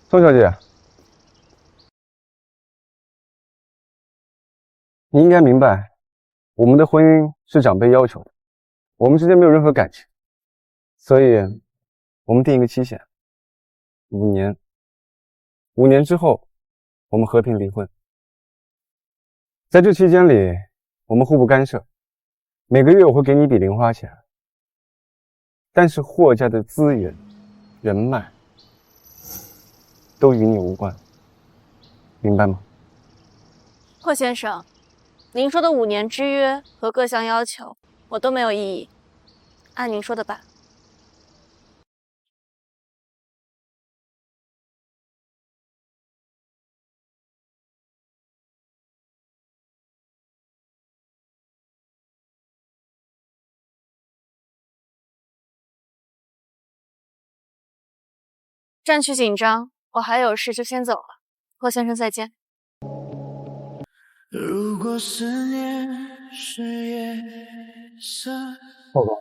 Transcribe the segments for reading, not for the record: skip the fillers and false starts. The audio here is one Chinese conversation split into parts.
宋小姐，你应该明白，我们的婚姻是长辈要求的，我们之间没有任何感情，所以我们定一个期限，5年。5年之后，我们和平离婚。在这期间里，我们互不干涉，每个月我会给你一笔零花钱，但是霍家的资源、人脉都与你无关，明白吗？霍先生，您说的5年之约和各项要求，我都没有异议，按您说的办。战区紧张，我还有事就先走了。霍先生再见。如果思念是夜色，霍总，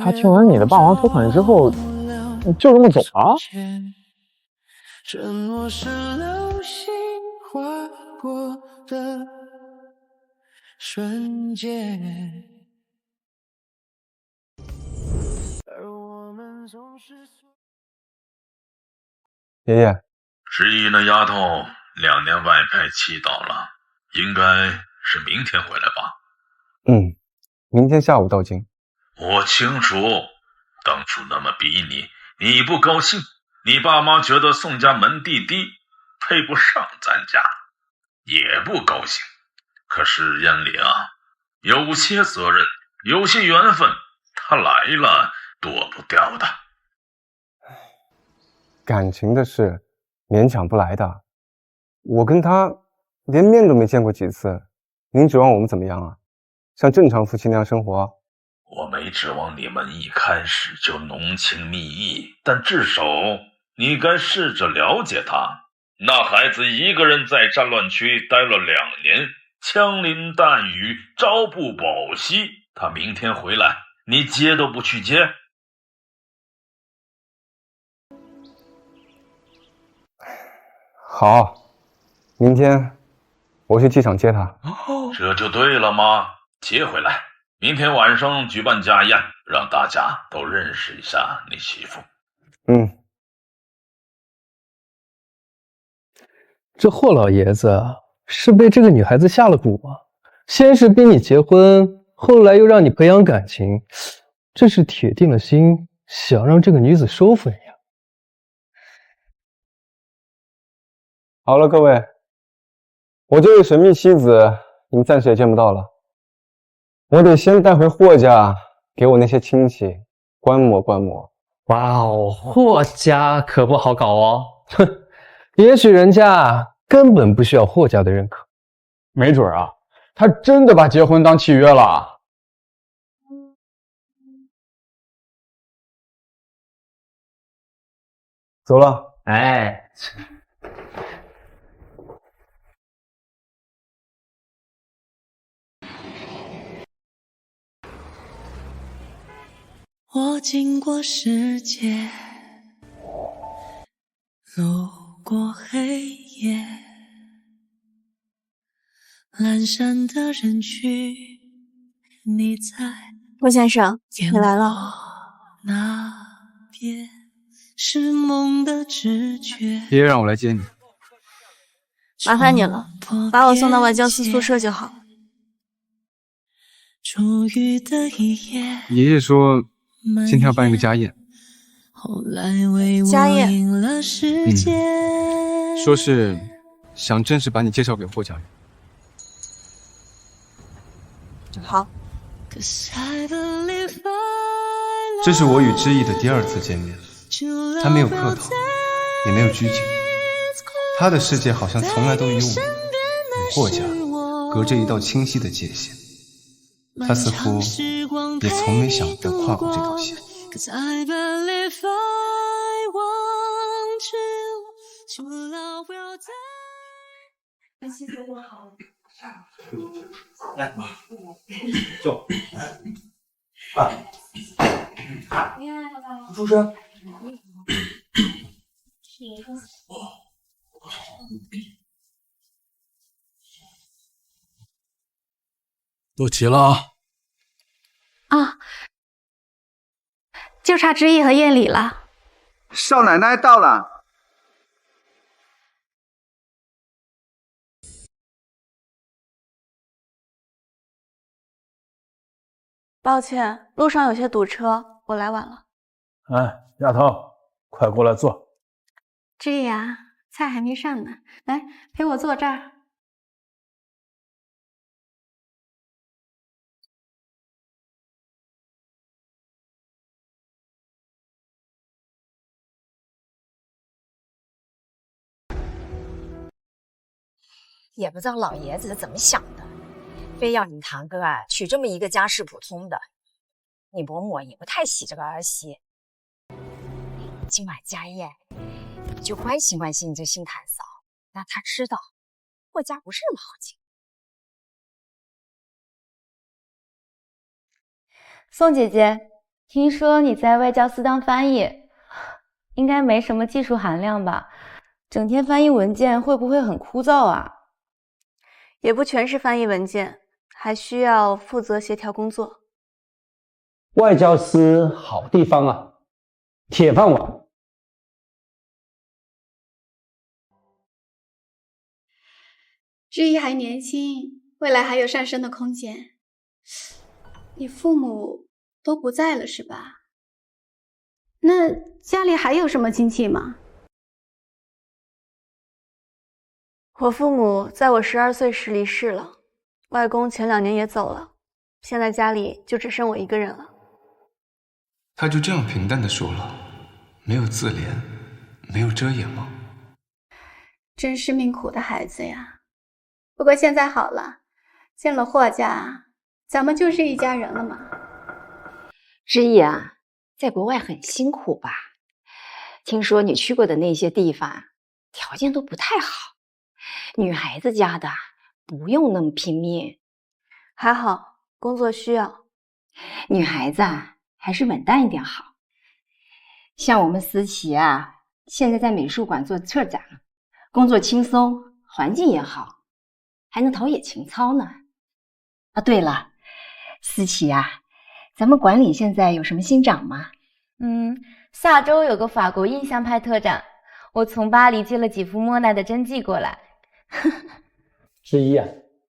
他听完你的霸王条款之后，就这么走了？沉默是流星划过的瞬间，而我们总是爷爷，十一那丫头2年外派期到了，应该是明天回来吧？明天下午到京。我清楚，当初那么逼你不高兴，你爸妈觉得宋家门第低，配不上咱家，也不高兴。可是眼里有些责任，有些缘分，他来了躲不掉的。感情的事勉强不来的，我跟他连面都没见过几次，您指望我们怎么样啊？像正常夫妻那样生活？我没指望你们一开始就浓情蜜意，但至少你该试着了解他。那孩子一个人在战乱区待了2年，枪林弹雨，朝不保夕。他明天回来，你接都不去接。好，明天我去机场接他。这就对了吗？接回来，明天晚上举办家宴，让大家都认识一下你媳妇。这霍老爷子是被这个女孩子下了蛊吗？先是逼你结婚，后来又让你培养感情，这是铁定了心，想让这个女子收服你呀。好了，各位，我这位神秘妻子，你们暂时也见不到了。我得先带回霍家，给我那些亲戚观摩观摩。哇哦，霍家可不好搞哦。哼，也许人家根本不需要霍家的认可。没准啊，他真的把结婚当契约了。走了。哎。我经过世界，路过黑夜，阑珊的人群，你在霍先生，你来了。那边是梦的直觉。爷爷让我来接你，麻烦你了，把我送到外交司宿舍就好。终于的一夜，爷爷说今天要办一个家宴。家宴？说是想正式把你介绍给霍家人。好。这是我与知意的第2次见面，他没有客套，也没有拘谨，他的世界好像从来都与我与霍家隔着一道清晰的界限，他似乎也从没想过跨过这道线。来，坐。爸，出声。都齐了啊！啊，就差知意和夜里了。少奶奶到了。抱歉，路上有些堵车，我来晚了。哎，丫头，快过来坐。知意啊，菜还没上呢，来陪我坐这儿。也不知道老爷子是怎么想的，非要你堂哥啊娶这么一个家世普通的。你伯母也不太喜这个儿媳。今晚家宴，你就关心关心你这新堂嫂，让她知道霍家不是那么好进。宋姐姐，听说你在外交司当翻译，应该没什么技术含量吧？整天翻译文件会不会很枯燥啊？也不全是翻译文件，还需要负责协调工作。外交司好地方啊，铁饭碗。知意还年轻，未来还有上升的空间。你父母都不在了是吧？那家里还有什么亲戚吗？我父母在我12岁时离世了，外公前2年也走了，现在家里就只剩我一个人了。他就这样平淡地说了，没有自怜，没有遮掩吗？真是命苦的孩子呀。不过现在好了，进了霍家，咱们就是一家人了嘛。知意啊，在国外很辛苦吧？听说你去过的那些地方，条件都不太好。女孩子家的不用那么拼命。还好，工作需要。女孩子啊，还是稳当一点好。像我们思琪啊，现在在美术馆做策展，工作轻松，环境也好，还能陶冶情操呢。啊，对了，思琪啊，咱们馆里现在有什么新展吗？下周有个法国印象派特展，我从巴黎借了几幅莫奈的真迹过来。知意啊，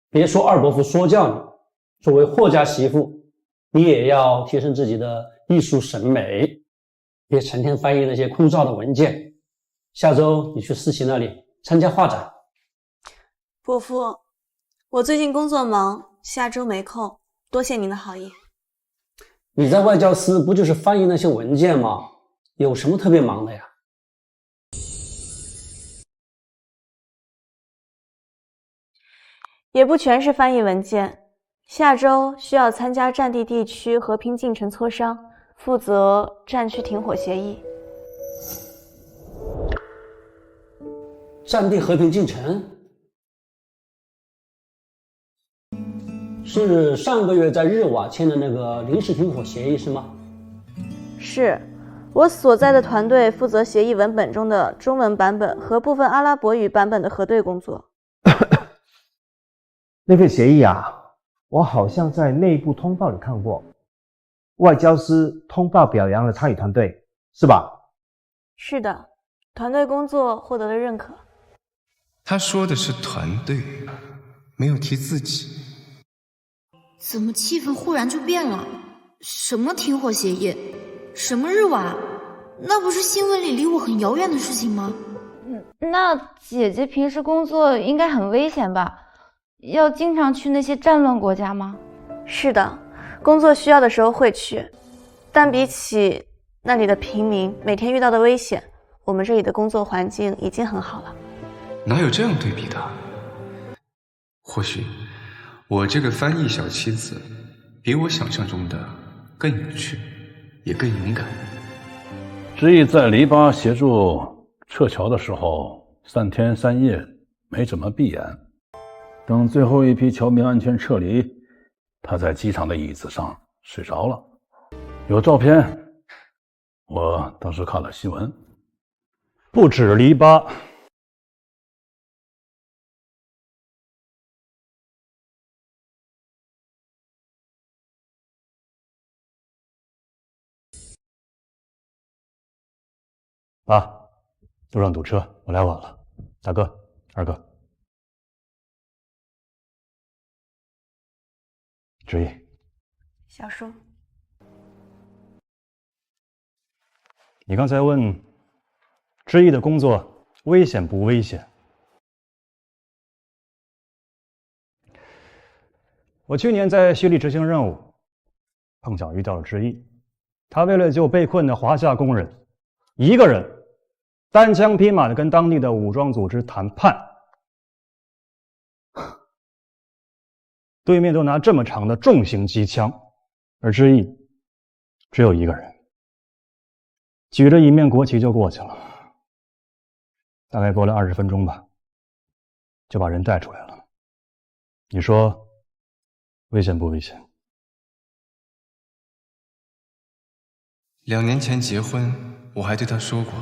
别说二伯父说教你，作为霍家媳妇，你也要提升自己的艺术审美，别成天翻译那些枯燥的文件。下周你去思琪那里参加画展。伯父，我最近工作忙，下周没空，多谢您的好意。你在外交司不就是翻译那些文件吗？有什么特别忙的呀？也不全是翻译文件，下周需要参加战地地区和平进程磋商，负责战区停火协议。战地和平进程？是上个月在日瓦签的那个临时停火协议是吗？是，我所在的团队负责协议文本中的中文版本和部分阿拉伯语版本的核对工作。那份协议啊，我好像在内部通报里看过，外交司通报表扬了参与团队，是吧？是的，团队工作获得了认可。他说的是团队，没有提自己。怎么气氛忽然就变了？什么停火协议？什么日瓦？那不是新闻里离我很遥远的事情吗？那姐姐平时工作应该很危险吧？要经常去那些战乱国家吗？是的，工作需要的时候会去，但比起那里的平民每天遇到的危险，我们这里的工作环境已经很好了。哪有这样对比的？或许我这个翻译小妻子比我想象中的更有趣，也更勇敢。知意在黎巴协助撤侨的时候，3天3夜没怎么闭眼。等最后一批侨民安全撤离，他在机场的椅子上睡着了。有照片，我当时看了新闻。不止篱笆。爸，路上堵车，我来晚了。大哥、二哥，志毅，小叔，你刚才问志毅的工作危险不危险？我去年在西里执行任务，碰巧遇到了志毅，他为了救被困的华夏工人，一个人单枪匹马的跟当地的武装组织谈判，对面都拿这么长的重型机枪，而志毅只有一个人，举着一面国旗就过去了。大概过了20分钟吧，就把人带出来了。你说危险不危险？2年前结婚，我还对他说过，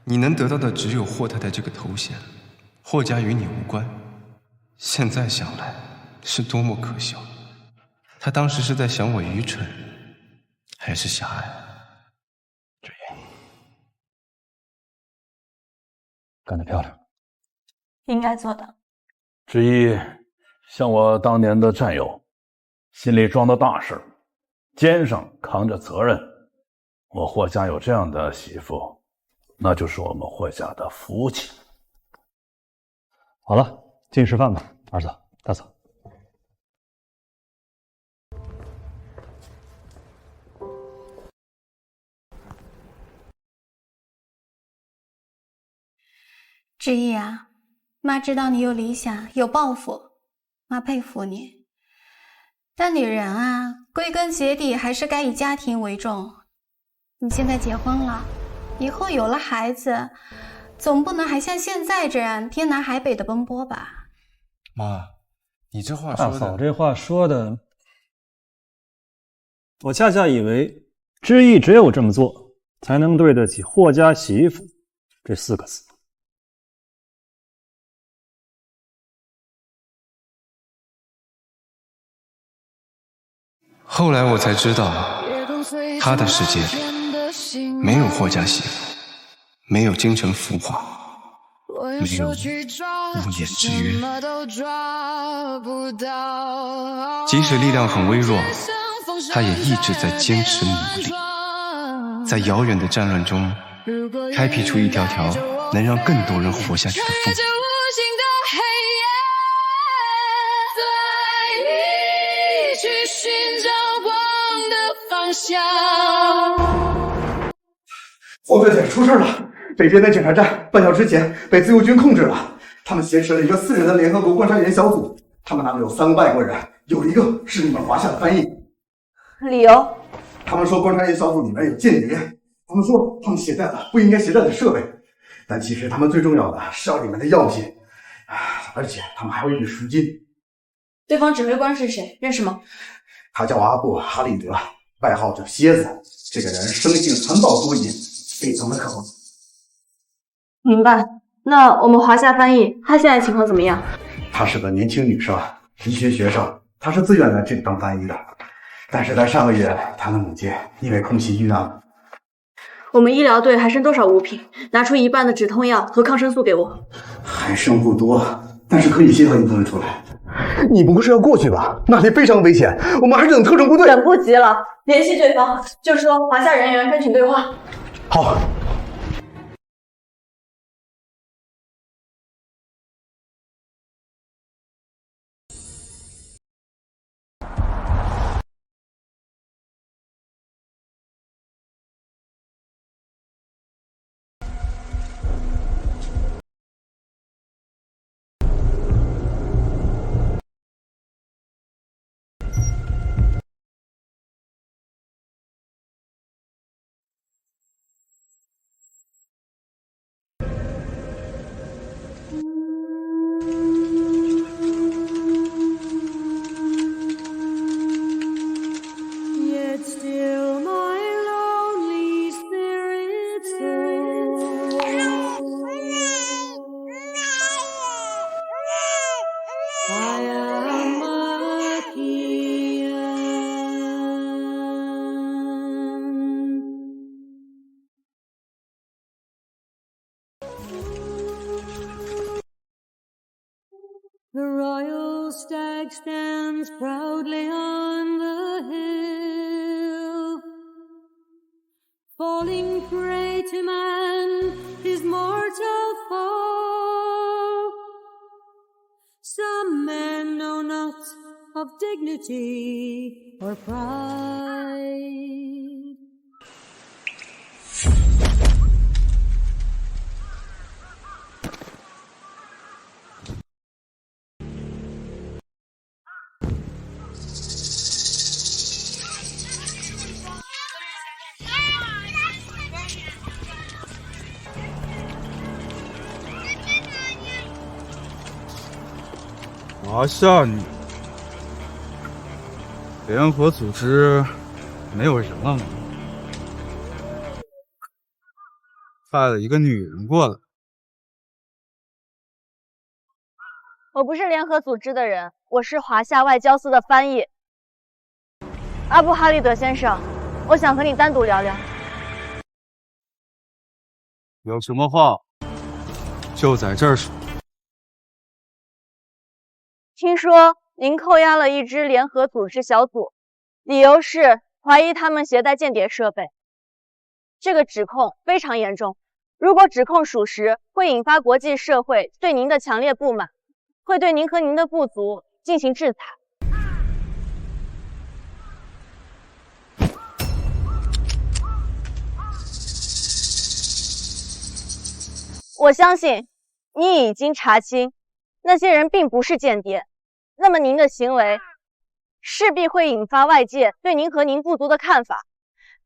你能得到的只有霍太太这个头衔，霍家与你无关。现在想来，是多么可笑！他当时是在想我愚蠢，还是狭隘？志毅，干得漂亮！应该做的。志毅像我当年的战友，心里装的大事，肩上扛着责任。我霍家有这样的媳妇，那就是我们霍家的福气。好了，进去吃饭吧，二嫂、大嫂。志毅啊，妈知道你有理想，有抱负，妈佩服你。但女人啊，归根结底还是该以家庭为重。你现在结婚了，以后有了孩子，总不能还像现在这样天南海北的奔波吧？妈，你这话说的……大嫂这话说的，我恰恰以为知意只有这么做，才能对得起霍家媳妇这4个字。后来我才知道，他的世界里没有霍家媳妇，没有京城浮华，没有无言之约。即使力量很微弱，他也一直在坚持努力，在遥远的战乱中开辟出一条条能让更多人活下去的风。王队姐，出事了！北边的检查站半小时前被自由军控制了，他们挟持了一个4人的联合国观察员小组，他们那里有3个外国人，有一个是你们华夏的翻译。理由？他们说观察员小组里面有间谍，他们说他们携带了不应该携带的设备，但其实他们最重要的是要里面的药品，而且他们还会一笔赎金。对方指挥官是谁？认识吗？他叫阿布·哈利德，外号叫蝎子。这个人生性残暴多疑，非常的可恶。明白。那我们华夏翻译，他现在情况怎么样？她是个年轻女生，医学学生，她是自愿来这里当翻译的。但是在上个月，她的母亲因为空袭遇难了。我们医疗队还剩多少物品？拿出1半的止痛药和抗生素给我。还剩不多，但是可以协调一部分出来。你不是要过去吧？那里非常危险，我们还是等特种部队。等不及了，联系对方，就说华夏人员申请对话。好。The royal stag stands proudly on the hill, falling prey to man, his mortal foe. Some men know not of dignity or pride.华夏女联合组织没有人了吗？派了一个女人过来。我不是联合组织的人，我是华夏外交司的翻译。阿布哈利德先生，我想和你单独聊聊。有什么话就在这儿说。听说您扣押了一支联合组织小组，理由是怀疑他们携带间谍设备。这个指控非常严重，如果指控属实，会引发国际社会对您的强烈不满，会对您和您的部族进行制裁。我相信你已经查清那些人并不是间谍，那么您的行为势必会引发外界对您和您部族的看法。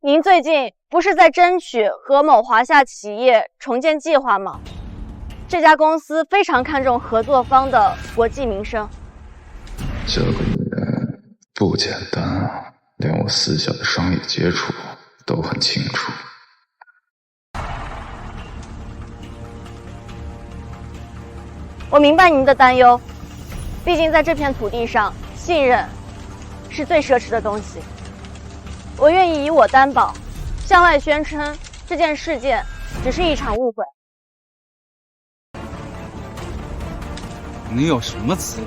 您最近不是在争取和某华夏企业重建计划吗？这家公司非常看重合作方的国际名声。这个女人不简单啊，连我私下的商业接触都很清楚。我明白您的担忧，毕竟在这片土地上，信任是最奢侈的东西。我愿意以我担保，向外宣称这件事件只是一场误会。你有什么资格？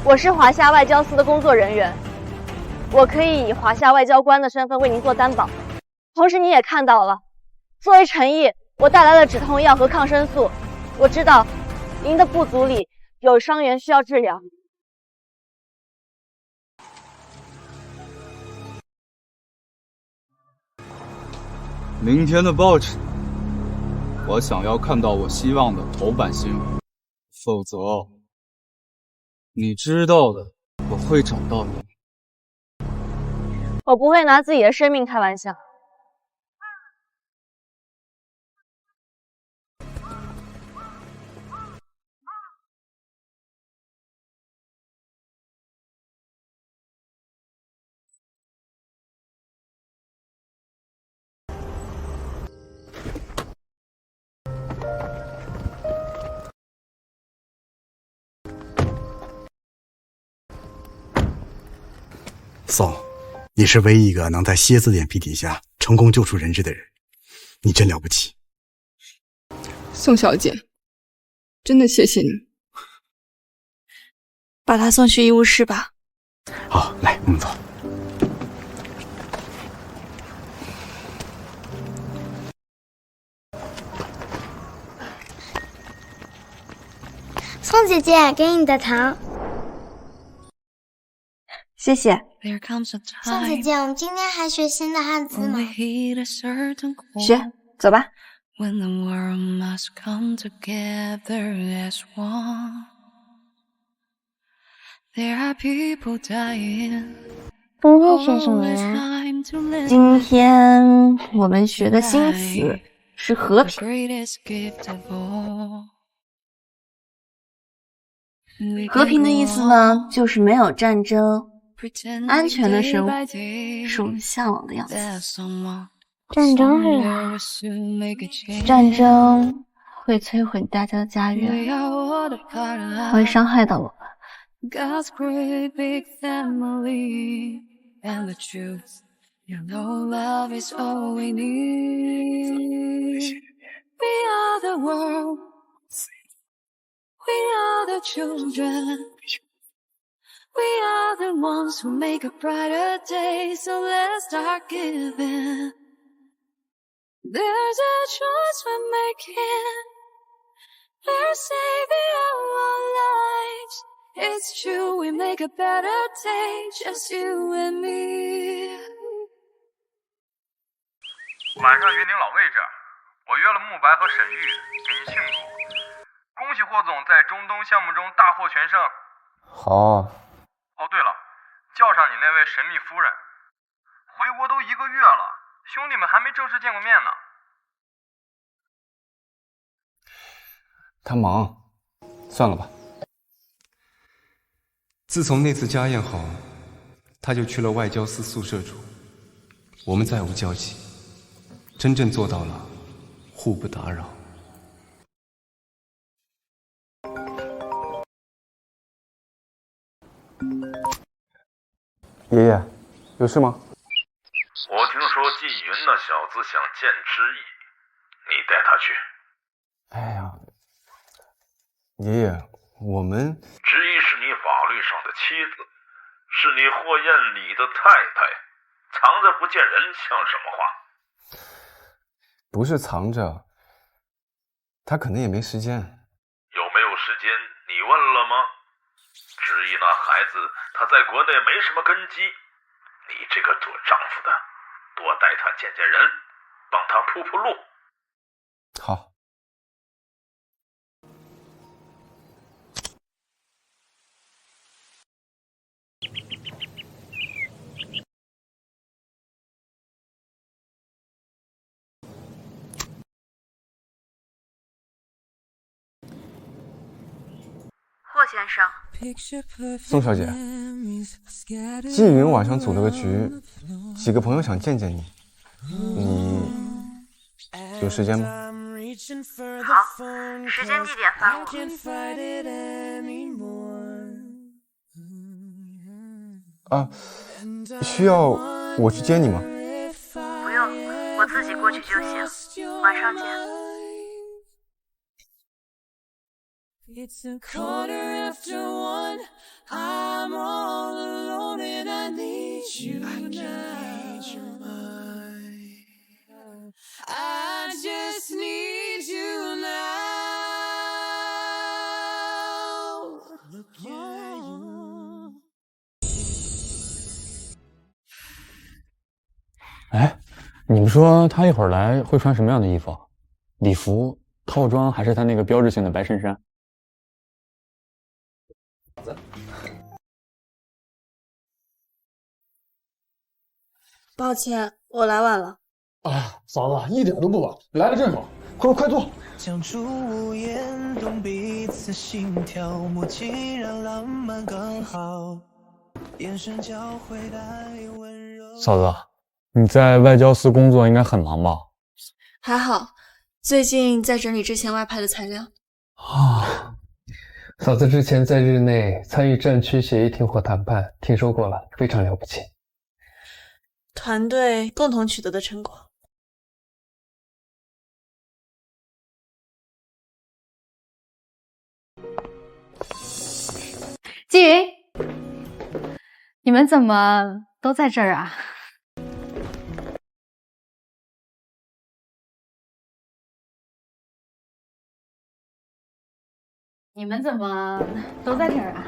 我是华夏外交司的工作人员，我可以以华夏外交官的身份为您做担保。同时，你也看到了，作为诚意，我带来了止痛药和抗生素。我知道您的部族里有伤员需要治疗。明天的报纸，我想要看到我希望的头版新闻，否则，你知道的，我会找到你。我不会拿自己的生命开玩笑。宋，你是唯一一个能在蝎子脸皮底下成功救出人质的人，你真了不起。宋小姐，真的谢谢你。把他送去医务室吧。好，来，我们走。宋姐姐，给你的糖。谢谢。宋姐姐，我们今天还学新的汉字吗？学，走吧。今天学什么呀？今天我们学的新词是和平。和平的意思呢，就是没有战争，安全的生活是我们向往的样子。战争是啥？战争会摧毁大家的家园，会伤害到我们。God's great big family and the truth, you know love is all we need. We are the world, we are children. We are the ones who make a brighter day, so let's start giving. There's a choice we're making. We're saving our lives. It's true, we make a better day, just you and me. 晚上云顶老位置，我约了慕白和沈玉给您庆祝。恭喜霍总在中东项目中大获全胜。好。哦，对了，叫上你那位神秘夫人。回国都1个月了，兄弟们还没正式见过面呢。他忙，算了吧。自从那次家宴后，他就去了外交司宿舍住，我们再无交集，真正做到了互不打扰。爷爷，有事吗？我听说季云那小子想见知意，你带他去。哎呀，爷爷，我们知意是你法律上的妻子，是你霍艳里的太太，藏着不见人像什么话？不是藏着，他可能也没时间。有没有时间？你问了吗？知意那孩子，他在国内没什么根基，你这个做丈夫的，多带他见见人，帮他铺铺路。好。霍先生，宋小姐，季云晚上组了个局，几个朋友想见见你，你有时间吗？好，时间地点发我。啊，需要我去接你吗？不用，我自己过去就行。晚上见。It's a quarter after 1. I'm all alone and I need you now. I just need you now. Look at you. 哎，你们说他一会儿来会穿什么样的衣服？礼服、套装，还是他那个标志性的白衬衫？抱歉，我来晚了。啊，嫂子一点都不晚，来的正好，快坐。相处无言，懂彼此心跳，默契让浪漫更好。眼神交汇带温柔。嫂子，你在外交司工作应该很忙吧？还好，最近在整理之前外派的材料。啊，嫂子之前在日内参与战区协议停火谈判，听说过了，非常了不起。团队共同取得的成果。季云，你们怎么都在这儿啊？你们怎么都在这儿啊？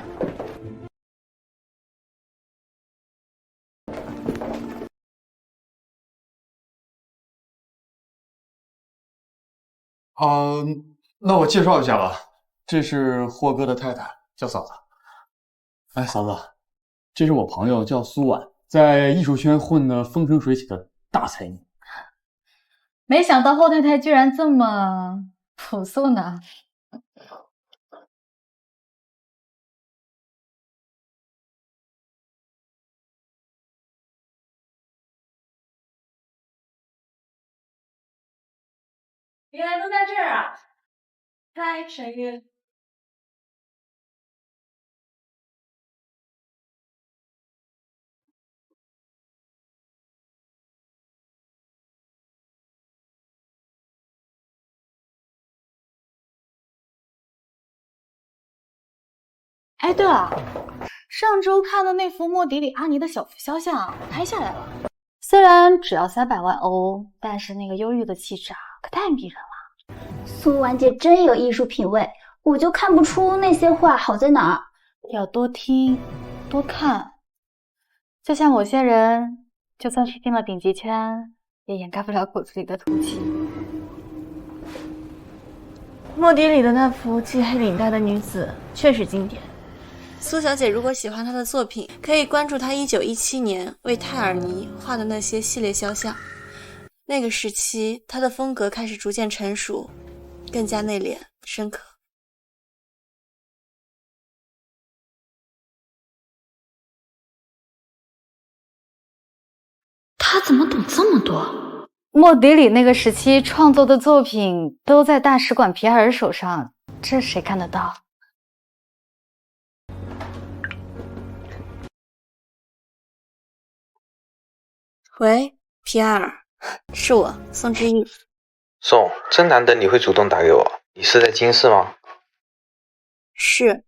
那我介绍一下吧，这是霍哥的太太，叫嫂子。哎，嫂子，这是我朋友，叫苏婉，在艺术圈混得风生水起的大才女。没想到后太太居然这么朴素呢。原来都在这儿啊！嗨，沈玉。哎，对了，上周看的那幅莫迪里阿尼的小幅肖像拍下来了，虽然只要300万欧，但是那个忧郁的气质啊，可太迷人了。苏婉姐真有艺术品味，我就看不出那些画好在哪儿。要多听，多看。就像某些人，就算是进了顶级圈，也掩盖不了骨子里的土气。莫迪里的那幅系黑领带的女子确实经典。苏小姐如果喜欢她的作品，可以关注她1917年为泰尔尼画的那些系列肖像。那个时期，她的风格开始逐渐成熟，更加内敛深刻。他怎么懂这么多？莫迪里那个时期创作的作品都在大使馆皮埃尔手上，这谁看得到？喂，皮埃尔，是我，宋之意。宋，真难得你会主动打给我，你是在京市吗？是，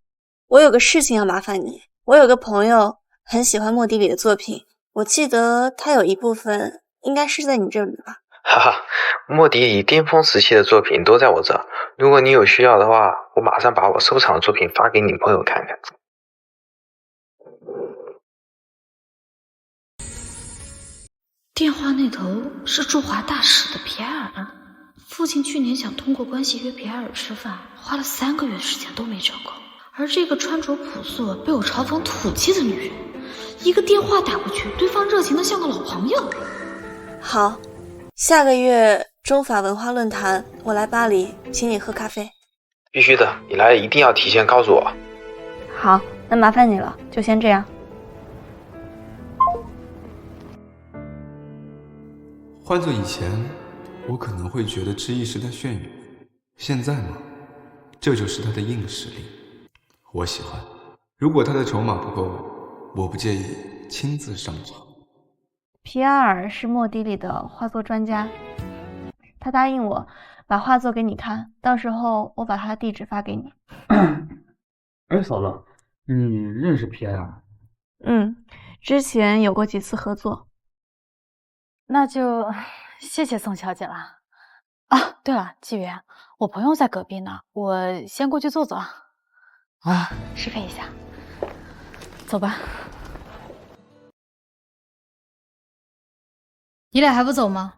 我有个事情要麻烦你。我有个朋友很喜欢莫迪里的作品，我记得他有一部分应该是在你这里吧？哈哈，莫迪里巅峰时期的作品都在我这儿，如果你有需要的话，我马上把我收藏的作品发给你朋友看看。电话那头是驻华大使的皮埃尔，父亲去年想通过关系约皮埃尔吃饭，花了3个月时间都没成功。而这个穿着朴素、被我嘲讽土气的女人，一个电话打过去，对方热情的像个老朋友。好，下个月中法文化论坛，我来巴黎，请你喝咖啡。必须的，你来一定要提前告诉我。好，那麻烦你了，就先这样。换做以前，我可能会觉得知意是在炫耀，现在嘛，这就是他的硬实力。我喜欢，如果他的筹码不够，我不介意亲自上场。皮埃尔是莫迪里的画作专家，他答应我把画作给你看，到时候我把他的地址发给你。哎，嫂子，你认识皮埃尔？之前有过几次合作。那就谢谢宋小姐了。啊，对了，纪元，我朋友在隔壁呢，我先过去坐坐。啊，适配一下。走吧。你俩还不走吗？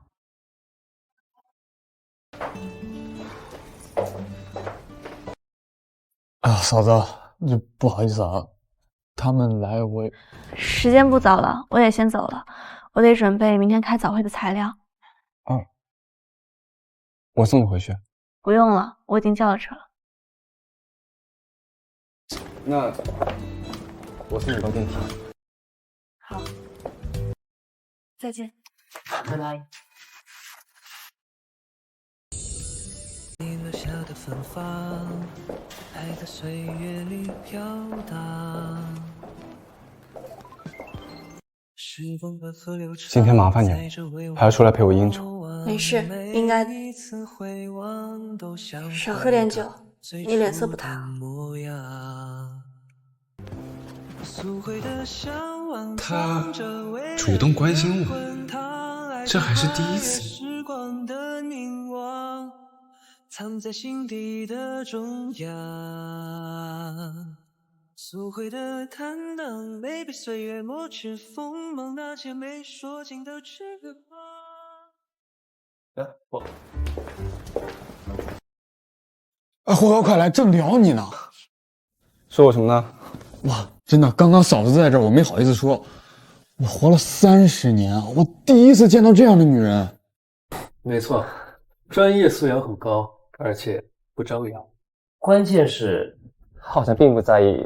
啊，嫂子，不好意思啊，他们来我……时间不早了，我也先走了，我得准备明天开早会的材料。我送你回去。不用了，我已经叫了车了。那我送你到电梯。好，再见。拜拜。你留下的芬芳，还在岁月里飘荡。今天麻烦你了，还要出来陪我应酬。没事，应该的。少喝点酒，你脸色不太好。他主动关心我，这还是第一次。藏在心底的中央，苏回的坦荡，没被岁月磨去锋芒，那些没说尽的翅膀。霍哥，快来，正聊你呢。说我什么呢？哇，真的，刚刚嫂子在这儿，我没好意思说。我活了30年，我第一次见到这样的女人。没错，专业素养很高，而且不张扬。关键是，好像并不在意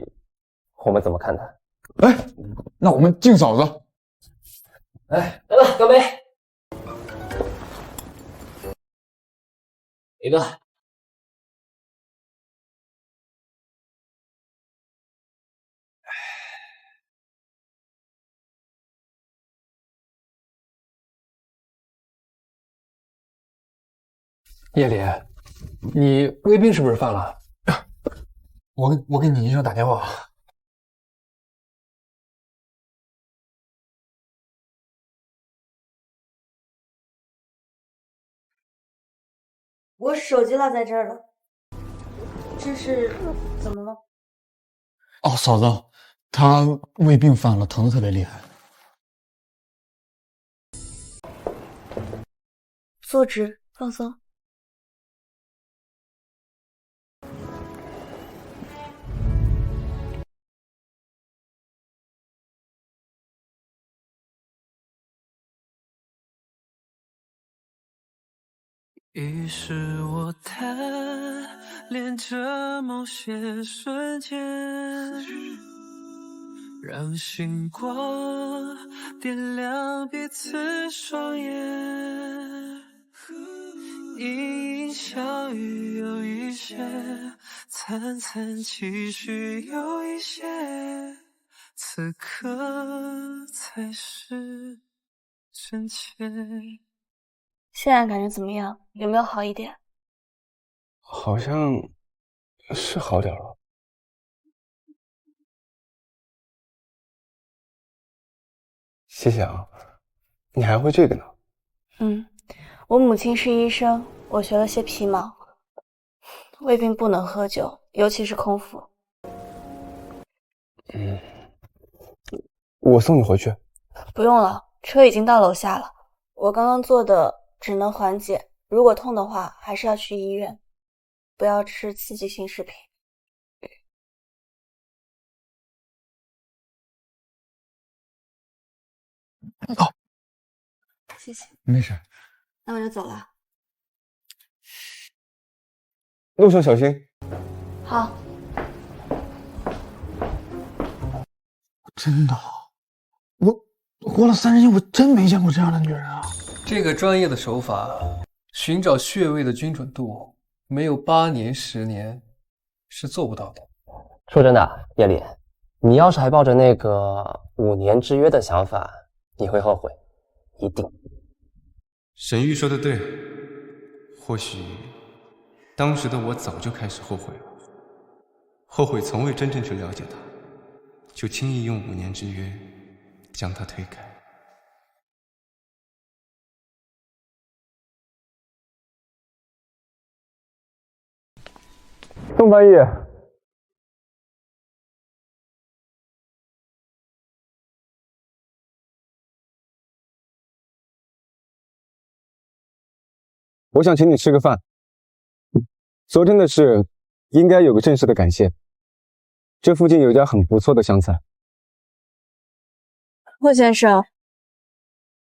我们怎么看他。哎，那我们敬嫂子。哎，来了，干杯！一个。叶里，你胃病是不是犯了？我给你医生打电话，我手机落在这儿了。这是怎么了？哦，嫂子，他胃病犯了，疼得特别厉害。坐直，放松。于是我贪恋着某些瞬间，让星光点亮彼此双眼。一莺小语有一些，惨惨戚绪有一些，此刻才是真切。现在感觉怎么样？有没有好一点？好像是好点了。谢谢啊，你还会这个呢？我母亲是医生，我学了些皮毛。胃病不能喝酒，尤其是空腹。我送你回去。不用了，车已经到楼下了。我刚刚做的只能缓解，如果痛的话，还是要去医院。不要吃刺激性食品。哦，谢谢。没事。那我就走了。路上小心。好。真的，我活了30年，我真没见过这样的女人啊！这个专业的手法，寻找穴位的精准度，没有8年10年是做不到的。说真的，叶丽，你要是还抱着那个5年之约的想法，你会后悔，一定。沈玉说的对，或许当时的我早就开始后悔了，后悔从未真正去了解他，就轻易用5年之约将他推开。宋翻译，我想请你吃个饭。昨天的事应该有个正式的感谢。这附近有家很不错的湘菜。霍先生，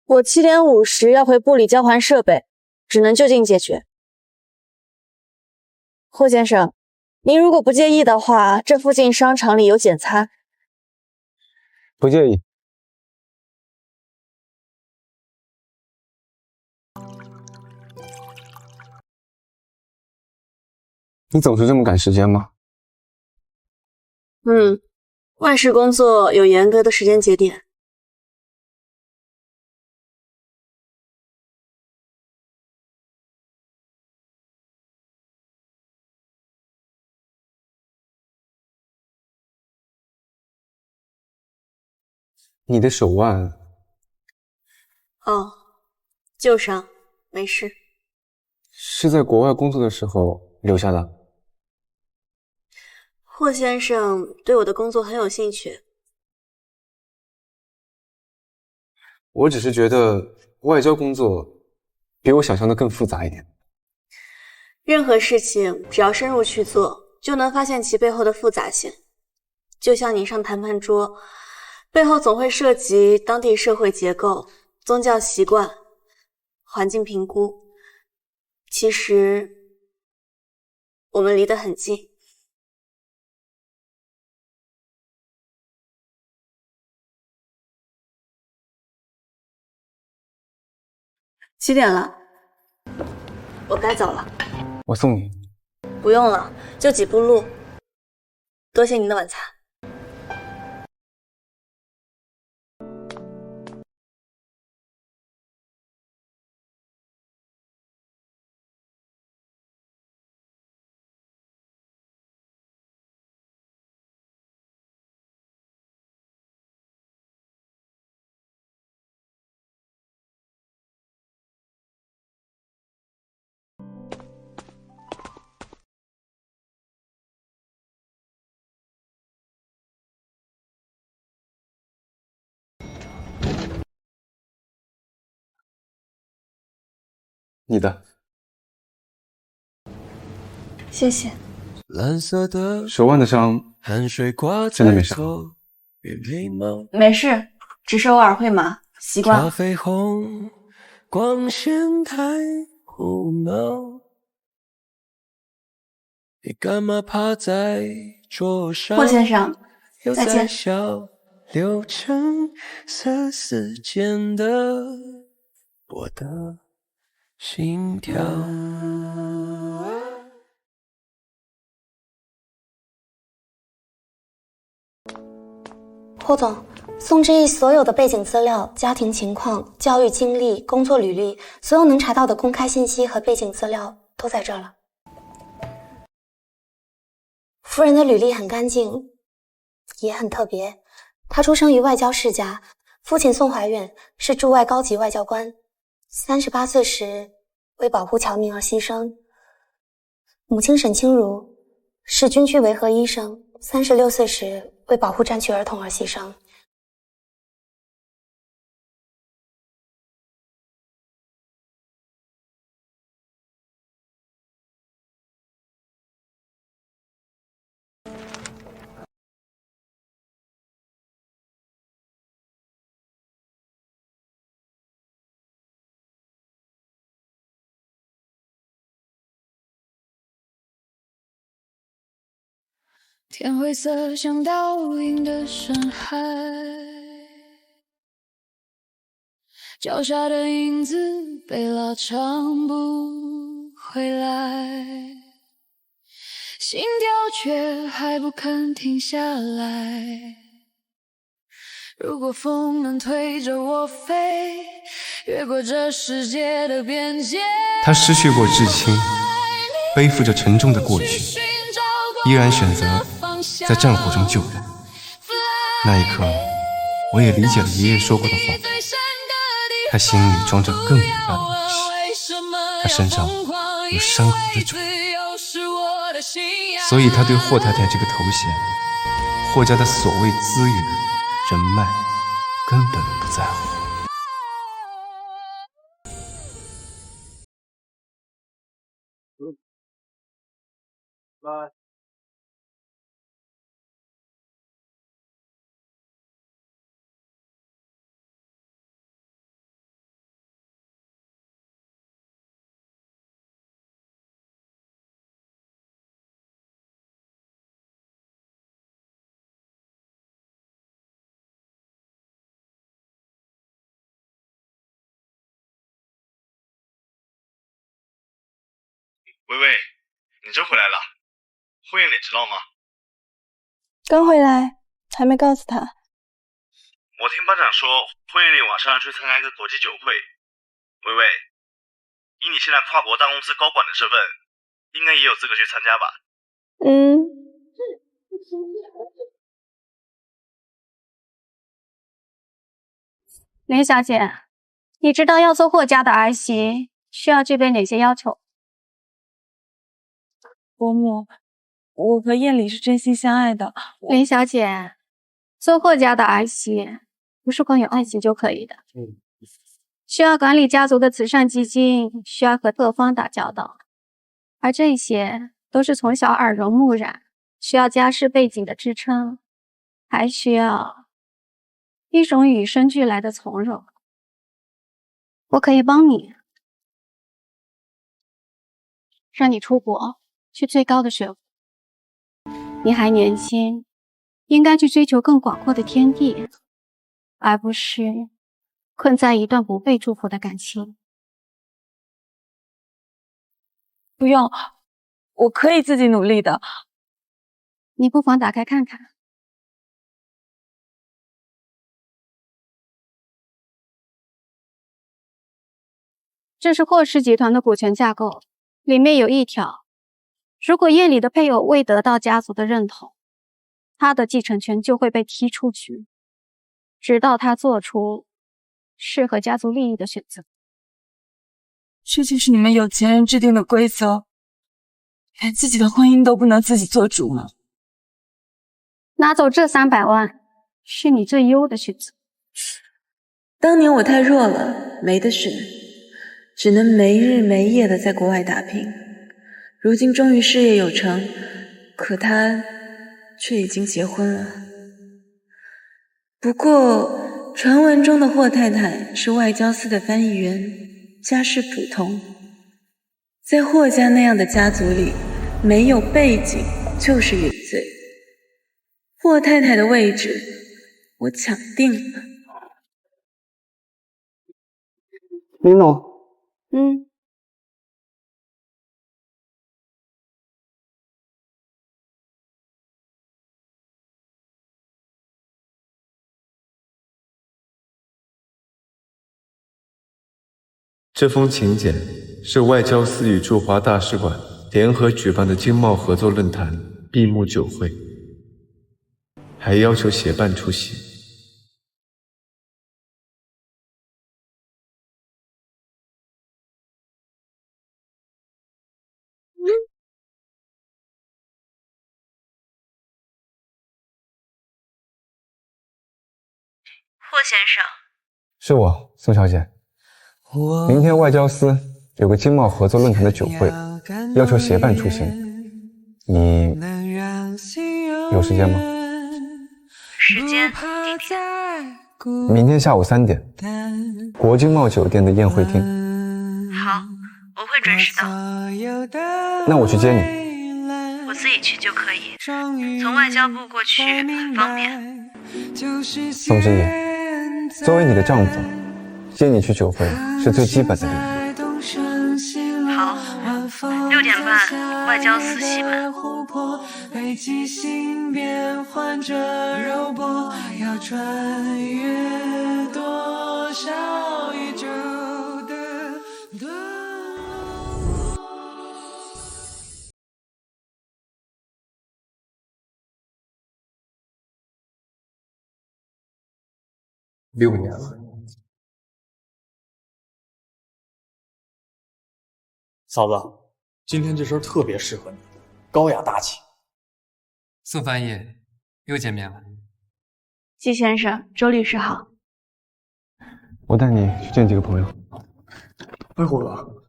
我7点50要回部里交还设备，只能就近解决。霍先生，您如果不介意的话，这附近商场里有简餐。不介意。你总是这么赶时间吗？外事工作有严格的时间节点。你的手腕……哦，旧伤，没事。是在国外工作的时候留下的。霍先生对我的工作很有兴趣。我只是觉得外交工作比我想象的更复杂一点。任何事情只要深入去做，就能发现其背后的复杂性。就像你上谈判桌，背后总会涉及当地社会结构、宗教习惯、环境评估。其实我们离得很近。7点了，我该走了。我送你。不用了，就几步路。多谢您的晚餐。你的。谢谢。手腕的伤真的没啥。没事，只是偶尔会麻，习惯了。光线太胡闹，你干嘛趴在桌上？霍先生，再见。流成色丝间的我的心跳。霍总，宋之毅所有的背景资料、家庭情况、教育经历、工作履历，所有能查到的公开信息和背景资料都在这儿了。夫人的履历很干净，也很特别。她出生于外交世家，父亲宋怀远是驻外高级外交官，38岁时为保护侨民而牺牲。母亲沈清如是军区维和医生，36岁时为保护战区儿童而牺牲。天灰色像倒映的深海，脚下的影子被拉长不回来，心跳却还不肯停下来。如果风能推着我飞，越过这世界的边界。他失去过至亲，背负着沉重的过去，依然选择在战火中救人。那一刻，我也理解了爷爷说过的话，他心里装着更伟大的勇气，他身上有伤痕的主，所以他对霍太太这个头衔，霍家的所谓资源人脉根本不在乎。薇薇，你真回来了，霍艳丽知道吗？刚回来，还没告诉他。我听班长说，霍艳丽晚上要去参加一个国际酒会。薇薇，以你现在跨国大公司高管的身份，应该也有资格去参加吧？林小姐，你知道要做霍家的儿媳需要具备哪些要求？伯母，我和艳丽是真心相爱的。林小姐，做霍家的儿媳不是光有爱情就可以的，需要管理家族的慈善基金，需要和各方打交道，而这些都是从小耳濡目染，需要家世背景的支撑，还需要一种与生俱来的从容。我可以帮你，让你出国去最高的学府。你还年轻，应该去追求更广阔的天地，而不是困在一段不被祝福的感情。不用，我可以自己努力的。你不妨打开看看。这是霍氏集团的股权架构，里面有一条，如果艳丽的配偶未得到家族的认同，他的继承权就会被踢出去，直到他做出适合家族利益的选择。这就是你们有钱人制定的规则，连自己的婚姻都不能自己做主吗？拿走这300万，是你最优的选择。当年我太弱了，没得选。只能没日没夜的在国外打拼。如今终于事业有成，可他却已经结婚了。不过传闻中的霍太太是外交司的翻译员，家世普通。在霍家那样的家族里，没有背景就是有罪。霍太太的位置我抢定了。林总，这封请柬是外交司与驻华大使馆联合举办的经贸合作论坛闭幕酒会，还要求协办出席。霍先生，是我，宋小姐。明天外交司有个经贸合作论坛的酒会，要求协办出席，你有时间吗？时间、地点。明天下午3点，国经贸酒店的宴会厅。好，我会准时到。那我去接你。我自己去就可以，从外交部过去很方便。宋之野，作为你的丈夫，接你去酒会是最基本的礼仪。好，6点半，外交司西门。北极星变换着肉搏，要穿越多少宇宙的6年了。嫂子，今天这身特别适合你，高雅大气。宋翻译，又见面了。季先生，周律师好。我带你去见几个朋友。哎，霍哥，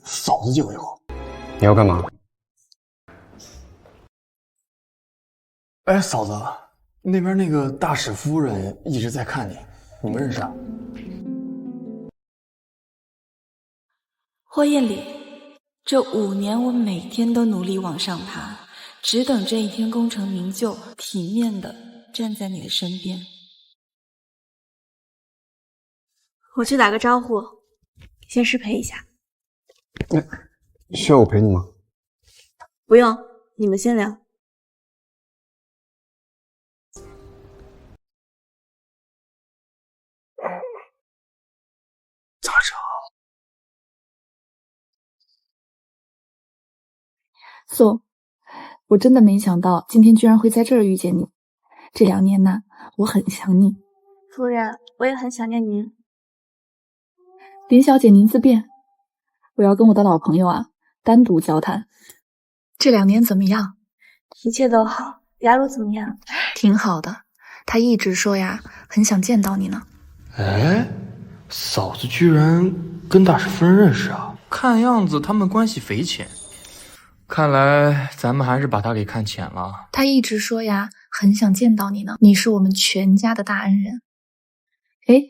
嫂子借我一会儿。你要干嘛？哎，嫂子，那边那个大使夫人一直在看你，你们认识啊？霍艳丽，这5年我每天都努力往上爬，只等这一天功成名就，体面的站在你的身边。我去打个招呼，先失陪一下。需要我陪你吗？不用，你们先聊。咋着？宋，我真的没想到今天居然会在这儿遇见你。这2年呢，我很想你。夫人，我也很想念您。林小姐，您自便。我要跟我的老朋友单独交谈。这2年怎么样？一切都好。雅茹怎么样？挺好的，她一直说很想见到你呢。哎，嫂子居然跟大使夫人认识啊？看样子他们关系匪浅。看来咱们还是把他给看浅了。他一直说很想见到你呢，你是我们全家的大恩人。哎，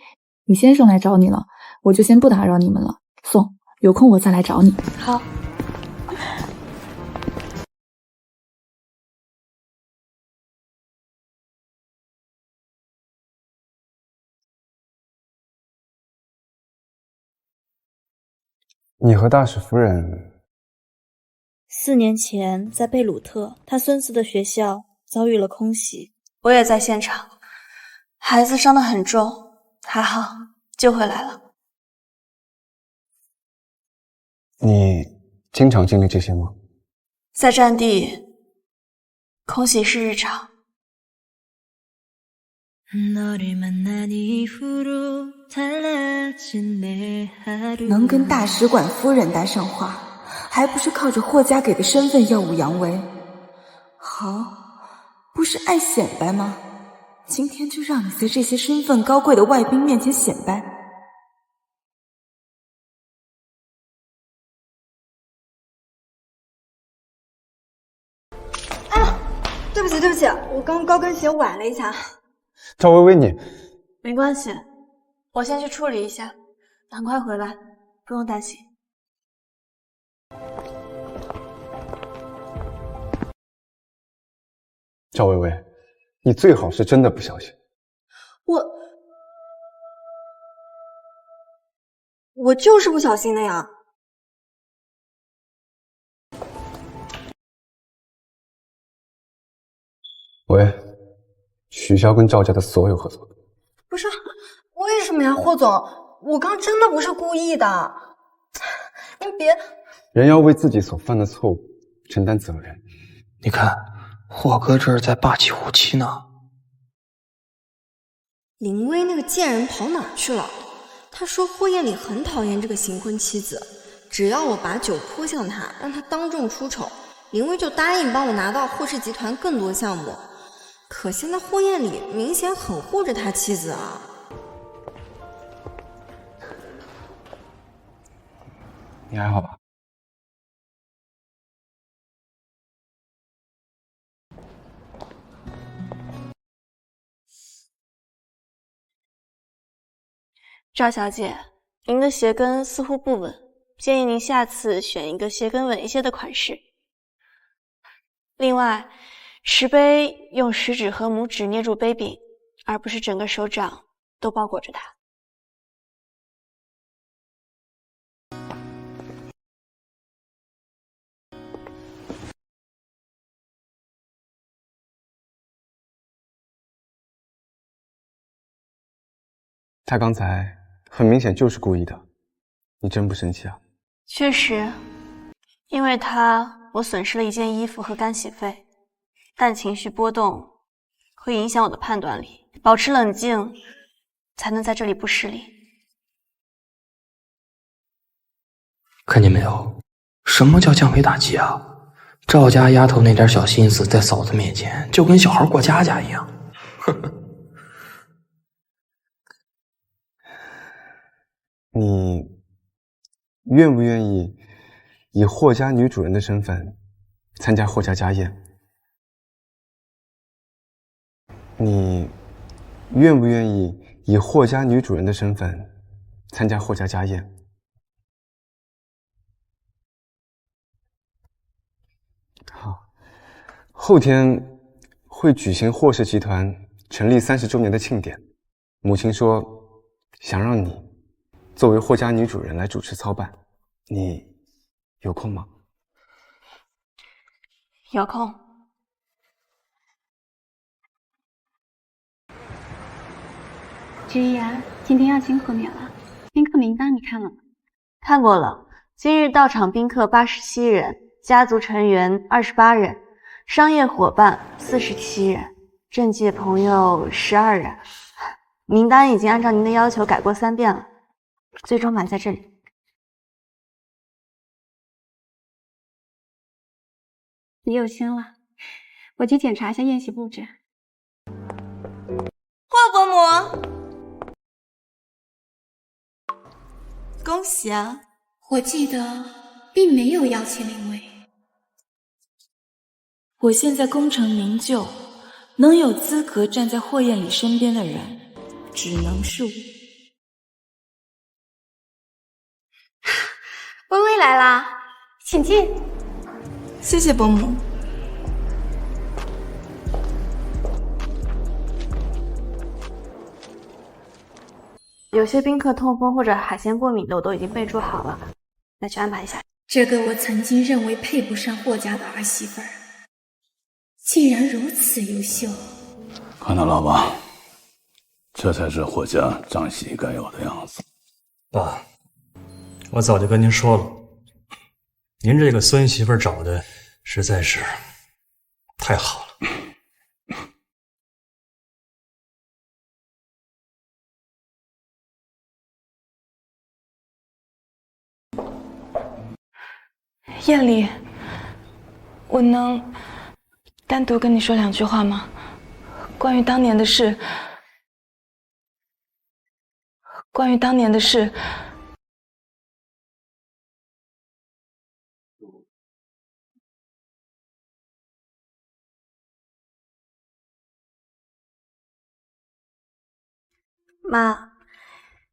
你先生来找你了，我就先不打扰你们了。宋，有空我再来找你。好。你和大使夫人4年前在贝鲁特，他孙子的学校遭遇了空袭，我也在现场，孩子伤得很重，还好救回来了。你经常经历这些吗？在战地，空袭是日常。能跟大使馆夫人搭上话，还不是靠着霍家给的身份耀武扬威？好，不是爱显摆吗？今天就让你在这些身份高贵的外宾面前显摆。对不起，对不起，我刚高跟鞋崴了一下。赵薇薇，你没关系，我先去处理一下，很快回来，不用担心。赵薇薇，你最好是真的不小心。我就是不小心的呀。喂，取消跟赵家的所有合作。不是，为什么呀，霍总？我刚真的不是故意的，你别。人要为自己所犯的错误承担责任。你看，霍哥这是在霸气虎妻呢。林薇那个贱人跑哪儿去了？他说霍艳丽很讨厌这个新婚妻子，只要我把酒泼向他，让他当众出丑，林薇就答应帮我拿到霍氏集团更多项目。可现在霍艳丽明显很护着他妻子啊。你还好吧？赵小姐，您的鞋跟似乎不稳，建议您下次选一个鞋跟稳一些的款式。另外，持杯用食指和拇指捏住杯柄，而不是整个手掌都包裹着它。他刚才很明显就是故意的，你真不生气啊？确实，因为他，我损失了一件衣服和干洗费，但情绪波动会影响我的判断力，保持冷静才能在这里不失礼。看见没有，什么叫降维打击啊？赵家丫头那点小心思，在嫂子面前就跟小孩过家家一样。呵呵。你愿不愿意以霍家女主人的身份参加霍家家宴？你愿不愿意以霍家女主人的身份参加霍家家宴？好，后天会举行霍氏集团成立30周年的庆典，母亲说想让你作为霍家女主人来主持操办，你有空吗？有空。之一啊，今天要请贺冕了，宾客名单你看了吗？看过了，今日到场宾客87人，家族成员28人，商业伙伴47人，政界朋友12人。名单已经按照您的要求改过3遍了，最终满在这里。你有心了，我去检查一下宴席布置。霍伯母，恭喜啊！我记得并没有邀请林薇。我现在功成名就，能有资格站在霍艳丽身边的人，只能是我。薇薇来啦，请进。谢谢伯母。有些宾客痛风或者海鲜过敏的，我都已经备注好了，再去安排一下。这个我曾经认为配不上霍家的儿媳妇儿，竟然如此优秀。看到了吧，这才是霍家长媳该有的样子。爸，我早就跟您说了，您这个孙媳妇找的实在是太好了。艳丽，我能单独跟你说2句话吗？关于当年的事，妈，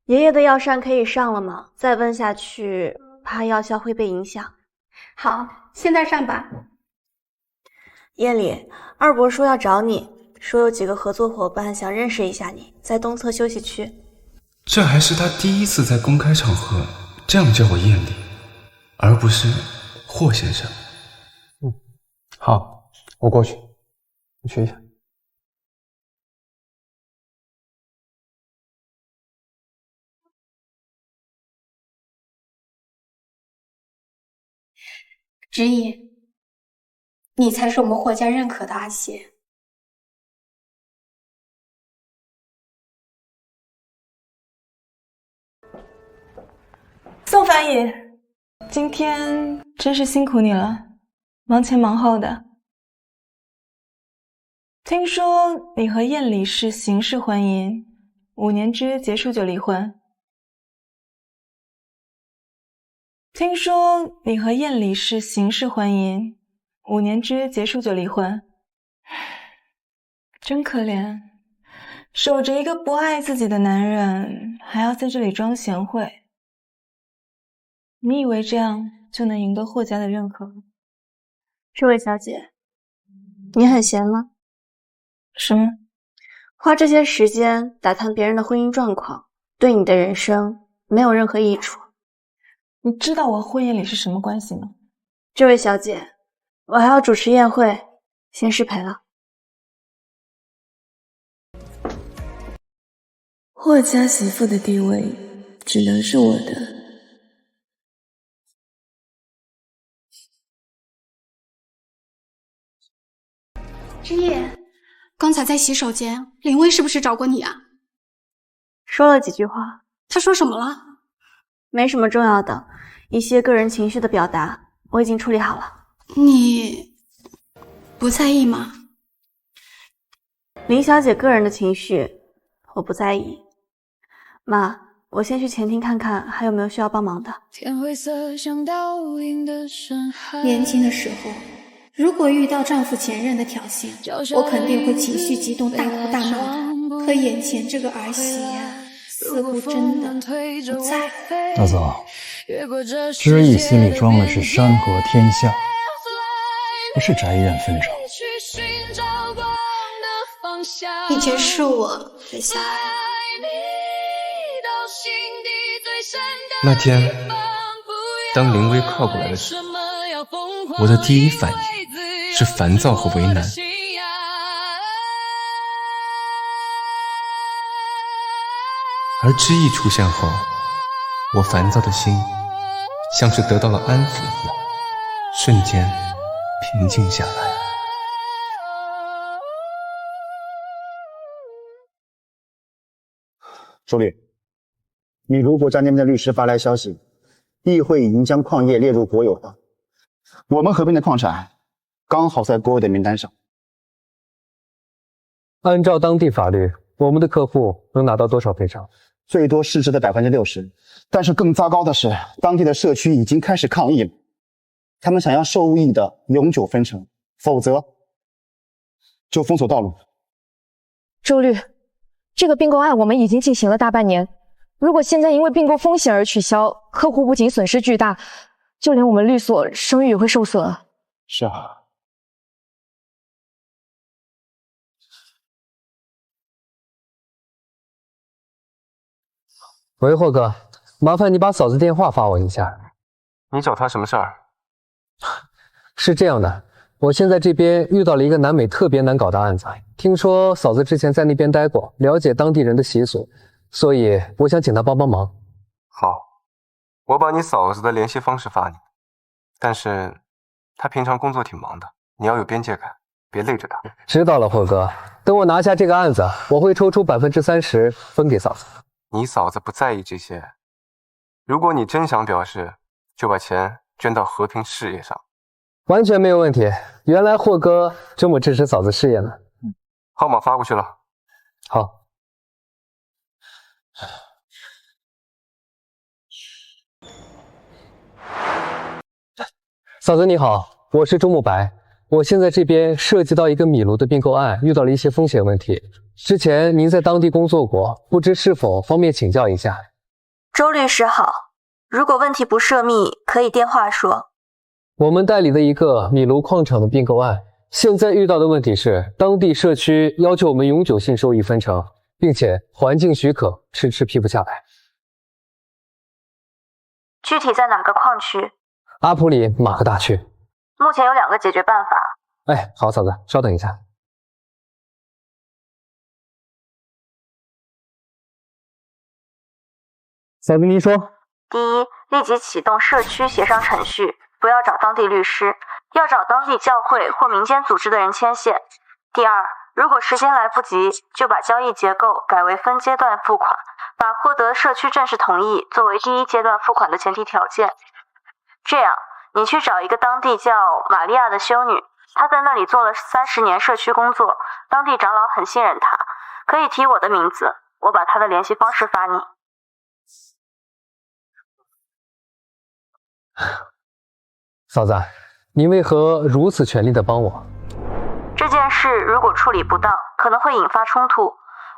爷爷的药膳可以上了吗？再温下去，怕药效会被影响。好，现在上吧。夜里，二伯说要找你，说有几个合作伙伴想认识一下你，在东侧休息区。这还是他第一次在公开场合这样叫我夜里，而不是霍先生。好，我过去，你去一下。知意，你才是我们霍家认可的阿邪。宋翻译，今天真是辛苦你了，忙前忙后的。听说你和燕里是形式婚姻，5年之约结束就离婚。听说你和燕里是形式婚姻，5年之约结束就离婚，真可怜，守着一个不爱自己的男人，还要在这里装贤惠。你以为这样就能赢得霍家的认可？这位小姐，你很闲吗？什么？花这些时间打探别人的婚姻状况，对你的人生没有任何益处。你知道我和婚宴里是什么关系吗？这位小姐，我还要主持宴会，先失陪了。霍家媳妇的地位只能是我的。知夜，刚才在洗手间，林薇是不是找过你啊？说了几句话。她说什么了？没什么重要的，一些个人情绪的表达，我已经处理好了。你不在意吗？林小姐个人的情绪，我不在意。妈，我先去前厅看看还有没有需要帮忙的。年轻的时候，如果遇到丈夫前任的挑衅，我肯定会情绪激动，大哭大闹的。可眼前这个儿媳呀，似乎真的不在乎。大嫂，知意心里装的是山河天下，不是宅院纷争。以前是我的小爱。那天，当林薇靠过来的时候，我的第一反应是烦躁和为难。而知意出现后，我烦躁的心像是得到了安抚一样，瞬间平静下来。助理，米如国家那边的律师发来消息，议会已经将矿业列入国有化，我们合并的矿产刚好在国有的名单上。按照当地法律，我们的客户能拿到多少赔偿？最多市值的60%，但是更糟糕的是，当地的社区已经开始抗议了，他们想要受益的永久分成，否则就封锁道路。周律，这个并购案我们已经进行了大半年，如果现在因为并购风险而取消，客户不仅损失巨大，就连我们律所声誉也会受损。是啊。喂，霍哥，麻烦你把嫂子电话发我一下。你找她什么事儿？是这样的，我现在这边遇到了一个南美特别难搞的案子，听说嫂子之前在那边待过，了解当地人的习俗，所以我想请她帮帮忙。好，我把你嫂子的联系方式发你，但是她平常工作挺忙的，你要有边界感，别累着她。知道了，霍哥，等我拿下这个案子，我会抽出30%分给嫂子。你嫂子不在意这些，如果你真想表示，就把钱捐到和平事业上。完全没有问题，原来霍哥这么支持嫂子事业呢。号码发过去了。好。嫂子你好，我是周慕白，我现在这边涉及到一个米卢的并购案，遇到了一些风险问题。之前您在当地工作过，不知是否方便请教一下？周律师好，如果问题不涉密，可以电话说。我们代理的一个米卢矿场的并购案，现在遇到的问题是，当地社区要求我们永久性收益分成，并且环境许可迟迟批不下来。具体在哪个矿区？阿普里马克大区。目前有2个解决办法。哎，好，嫂子，稍等一下。嫂子，您说。第一，立即启动社区协商程序，不要找当地律师，要找当地教会或民间组织的人牵线。第二，如果时间来不及，就把交易结构改为分阶段付款，把获得社区正式同意作为第1阶段付款的前提条件。这样，你去找一个当地叫玛利亚的修女，她在那里做了30年社区工作，当地长老很信任她，可以提我的名字，我把她的联系方式发你。嫂子，您为何如此全力的帮我？这件事如果处理不当，可能会引发冲突。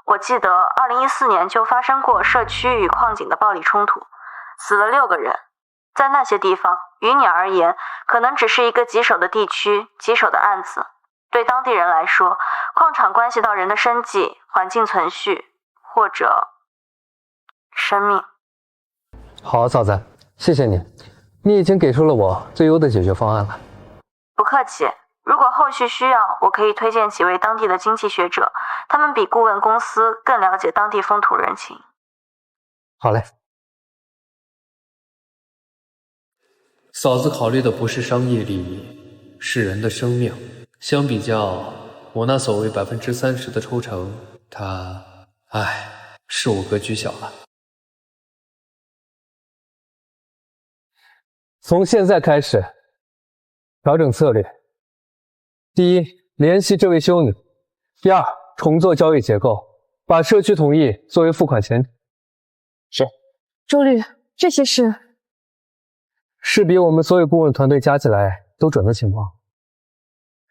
我记得2014年就发生过社区与矿井的暴力冲突，死了6个人。在那些地方，于你而言，可能只是一个棘手的地区、棘手的案子。对当地人来说，矿场关系到人的生计、环境存续，或者生命。好，嫂子，谢谢你，你已经给出了我最优的解决方案了。不客气。如果后续需要，我可以推荐几位当地的经济学者，他们比顾问公司更了解当地风土人情。好嘞。嫂子考虑的不是商业利益，是人的生命。相比较，我那所谓30%的抽成，是我格局小了。从现在开始，调整策略。第一，联系这位修女；第二，重做交易结构，把社区同意作为付款前提。是。周律，这些是比我们所有顾问团队加起来都准的情况，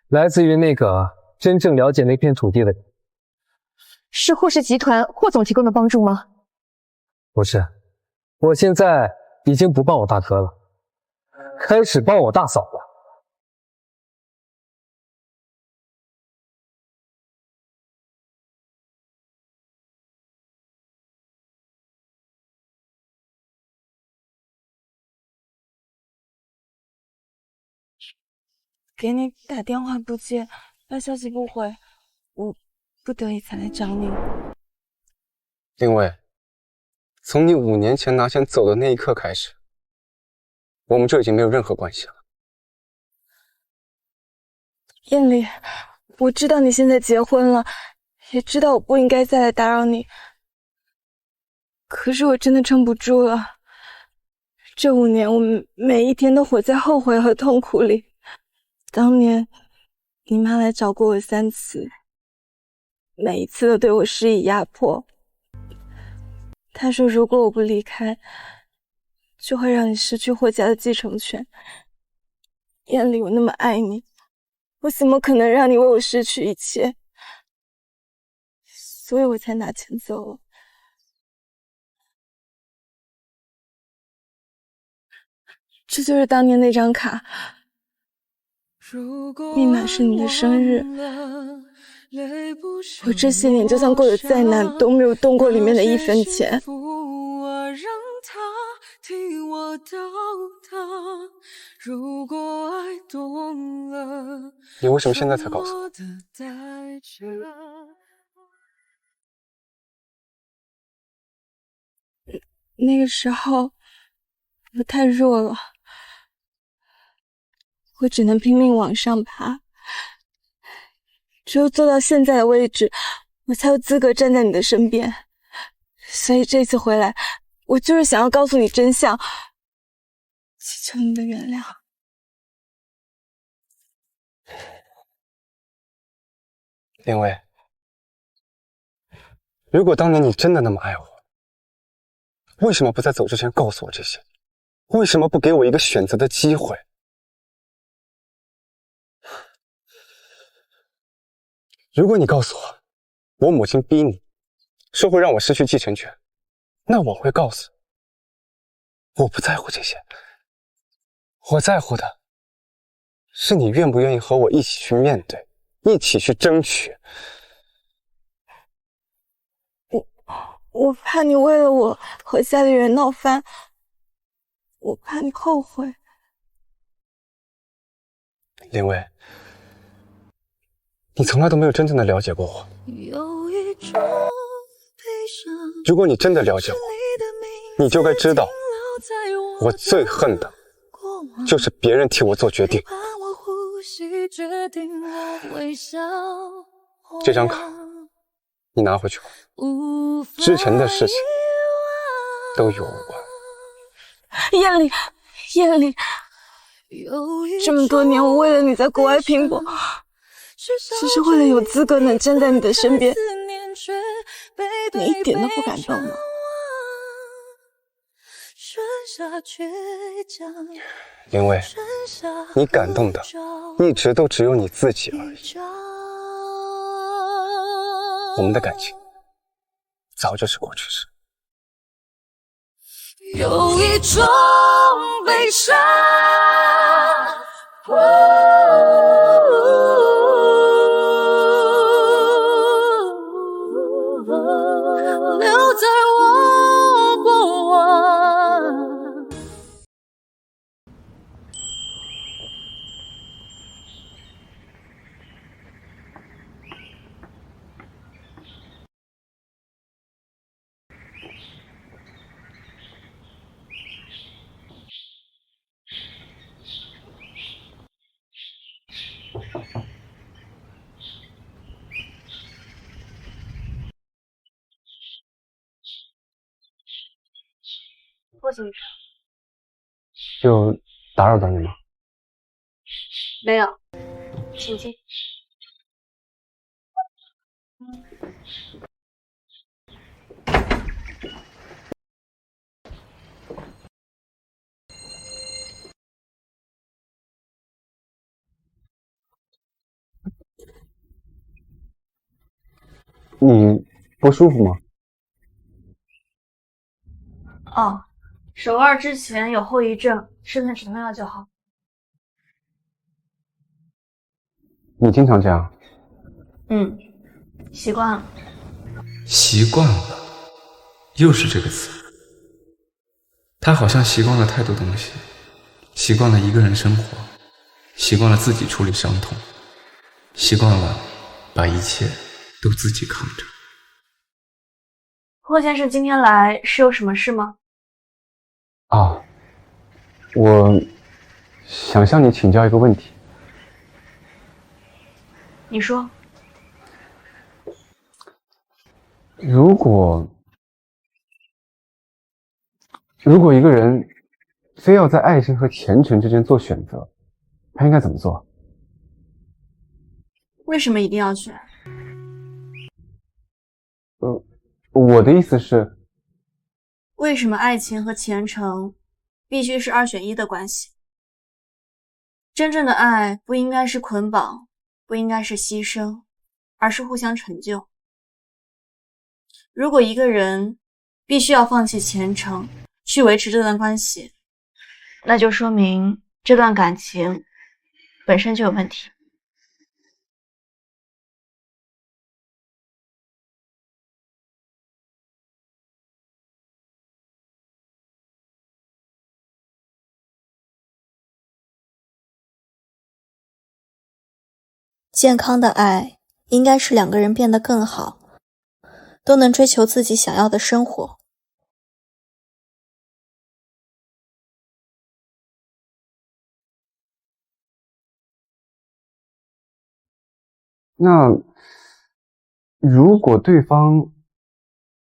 来自于那个真正了解那片土地的人。是霍氏集团霍总提供的帮助吗？不是，我现在已经不帮我大哥了，开始帮我大嫂了。给你打电话不接，发消息不回，我不得已才来找你。林薇，从你5年前拿钱走的那一刻开始，我们就已经没有任何关系了。艳丽，我知道你现在结婚了，也知道我不应该再来打扰你，可是我真的撑不住了。这5年，我每一天都活在后悔和痛苦里。当年你妈来找过我3次，每一次都对我施以压迫。她说如果我不离开，就会让你失去霍家的继承权。艳丽，我那么爱你，我怎么可能让你为我失去一切？所以我才拿钱走了。这就是当年那张卡，密码是你的生日。我这些年就算过得再难，都没有动过里面的1分钱。你为什么现在才告诉我？那个时候我太弱了，我只能拼命往上爬。只有做到现在的位置，我才有资格站在你的身边。所以这次回来，我就是想要告诉你真相，祈求你的原谅。林薇，如果当年你真的那么爱我，为什么不在走之前告诉我这些？为什么不给我一个选择的机会？如果你告诉我母亲逼你，说会让我失去继承权，那我会告诉你，我不在乎这些，我在乎的是你愿不愿意和我一起去面对，一起去争取。我怕你为了我和家里人闹翻，我怕你后悔。林薇，你从来都没有真正的了解过我。如果你真的了解我，你就该知道，我最恨的就是别人替我做决定。这张卡你拿回去吧，之前的事情都与我无关。艳丽，艳丽，这么多年我为了你在国外拼搏，只是为了有资格能站在你的身边，你一点都不感动吗？林薇，你感动的一直都只有你自己而已。我们的感情早就是过去式。有一种悲伤，留在我过往。郭先生，就打扰到你吗？没有，请进。你不舒服吗？哦，手腕之前有后遗症，吃点止痛药就好。你经常这样？习惯了。习惯了，又是这个词。他好像习惯了太多东西，习惯了一个人生活，习惯了自己处理伤痛，习惯了把一切都自己扛着。霍先生今天来是有什么事吗？啊，我想向你请教一个问题。你说。如果一个人非要在爱情和前程之间做选择，他应该怎么做？为什么一定要选？我的意思是，为什么爱情和前程必须是2选1的关系？真正的爱不应该是捆绑，不应该是牺牲，而是互相成就。如果一个人必须要放弃前程去维持这段关系，那就说明这段感情本身就有问题。健康的爱应该是2个人变得更好，都能追求自己想要的生活。那如果对方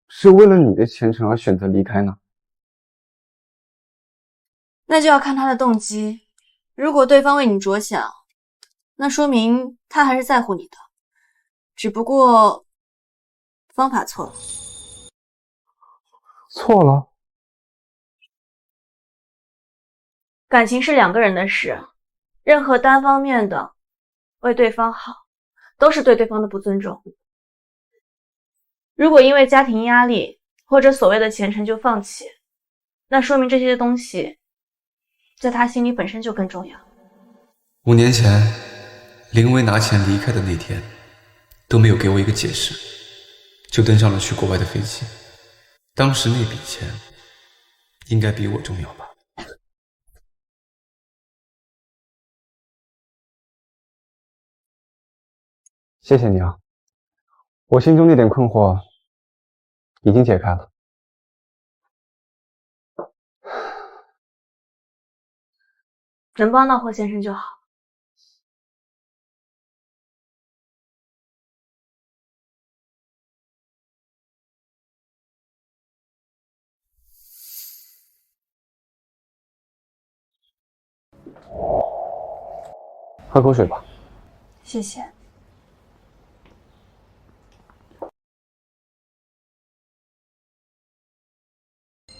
是为了你的前程而选择离开呢？那就要看他的动机。如果对方为你着想，那说明他还是在乎你的，只不过方法错了。错了？感情是2个人的事，任何单方面的为对方好，都是对对方的不尊重。如果因为家庭压力或者所谓的前程就放弃，那说明这些东西在他心里本身就更重要。5年前林薇拿钱离开的那天，都没有给我一个解释，就登上了去国外的飞机。当时那笔钱应该比我重要吧。谢谢你啊，我心中那点困惑已经解开了。能帮到霍先生就好。喝口水吧。谢谢。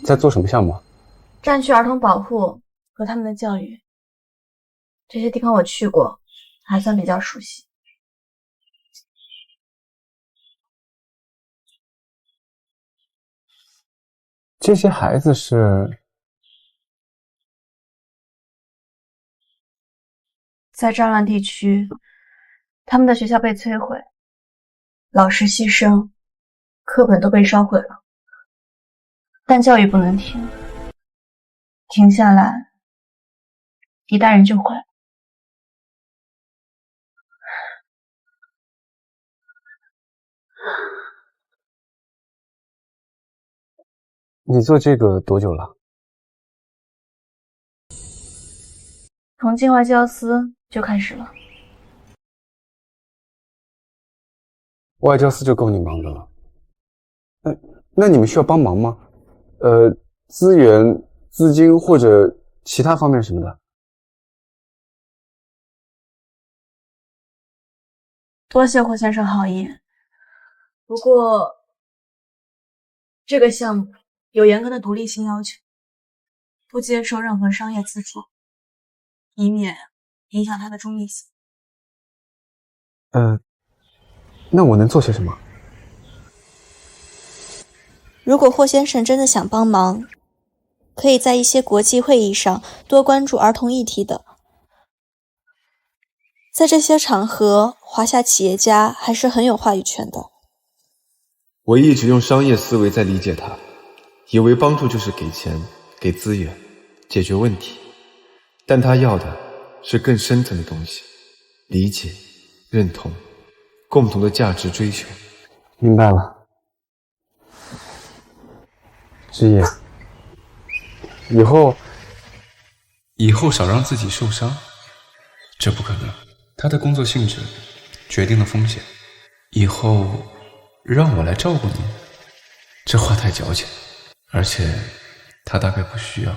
在做什么项目？战区儿童保护和他们的教育，这些地方我去过，还算比较熟悉。这些孩子是在战乱地区，他们的学校被摧毁，老师牺牲，课本都被烧毁了，但教育不能停，停下来，一代人就毁了。你做这个多久了？从境外教司就开始了。外交司就够你忙的了。那你们需要帮忙吗？资源、资金或者其他方面什么的？多谢霍先生好意，不过这个项目有严格的独立性要求，不接受任何商业资助，以免影响它的中立性。那我能做些什么？如果霍先生真的想帮忙，可以在一些国际会议上多关注儿童议题的。在这些场合，华夏企业家还是很有话语权的。我一直用商业思维在理解它，以为帮助就是给钱、给资源、解决问题，但他要的是更深层的东西，理解、认同、共同的价值追求。明白了。之夜，以后少让自己受伤，这不可能。他的工作性质决定了风险，以后让我来照顾你，这话太矫情，而且他大概不需要。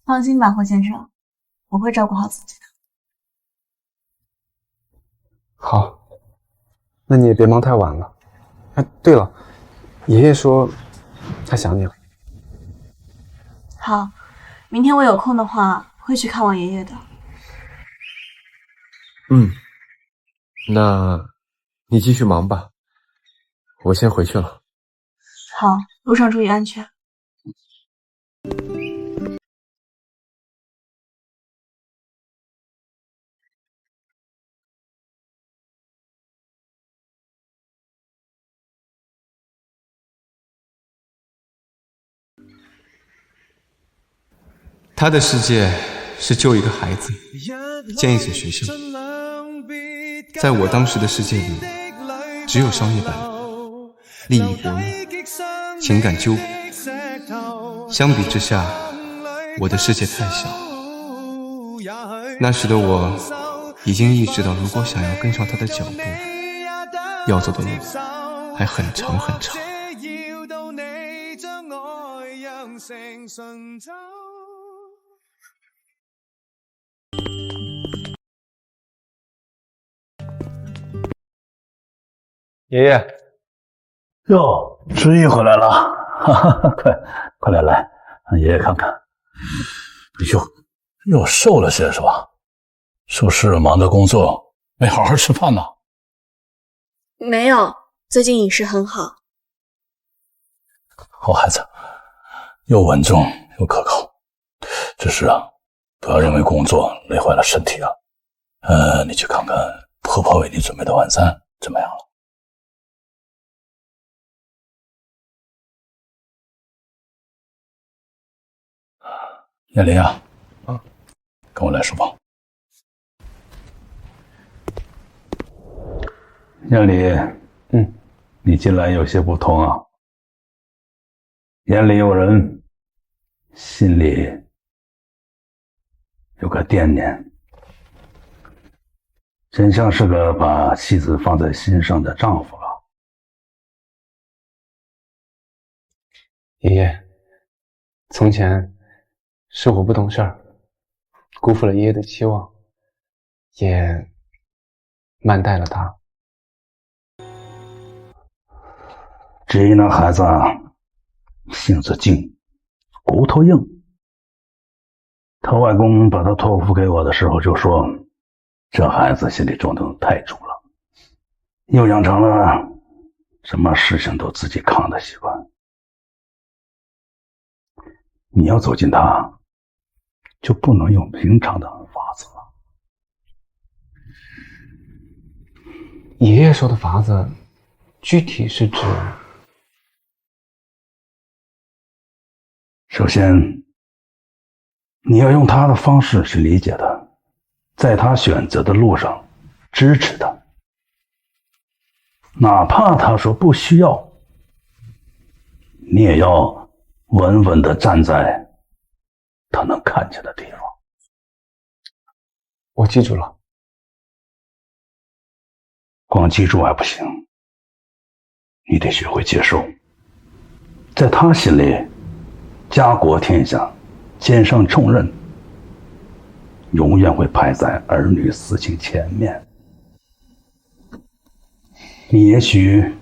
放心吧，霍先生，我会照顾好自己的。好，那你也别忙太晚了。对了，爷爷说他想你了。好，明天我有空的话会去看望爷爷的。那你继续忙吧，我先回去了。好，路上注意安全。他的世界是救一个孩子，建一所学校。在我当时的世界里，只有商业版图、利益博弈、情感纠葛。相比之下，我的世界太小。那时的我已经意识到，如果想要跟上他的脚步，要走的路还很长很长。爷爷，哟，知意回来了，哈哈，快来，让爷爷看看。哎呦，又瘦了些是吧？是不是忙着工作，没好好吃饭呢？没有，最近饮食很好。好孩子，又稳重又可靠。只是啊，不要因为工作累坏了身体啊。你去看看婆婆为你准备的晚餐怎么样了？燕林啊，跟我来书房。燕林，你近来有些不同啊，眼里有人，心里有个惦念，真像是个把妻子放在心上的丈夫了。爷爷，从前是我不懂事儿，辜负了爷爷的期望，也慢待了他。至于那孩子啊，性子静，骨头硬。他外公把他托付给我的时候就说，这孩子心里装得太重了，又养成了什么事情都自己扛的习惯。你要走近他，就不能用平常的法子了。爷爷说的法子，具体是指？首先，你要用他的方式去理解他，在他选择的路上支持他，哪怕他说不需要，你也要稳稳地站在他能看见的地方。我记住了。光记住还不行，你得学会接受。在他心里，家国天下，肩上重任，永远会排在儿女私情前面。你也许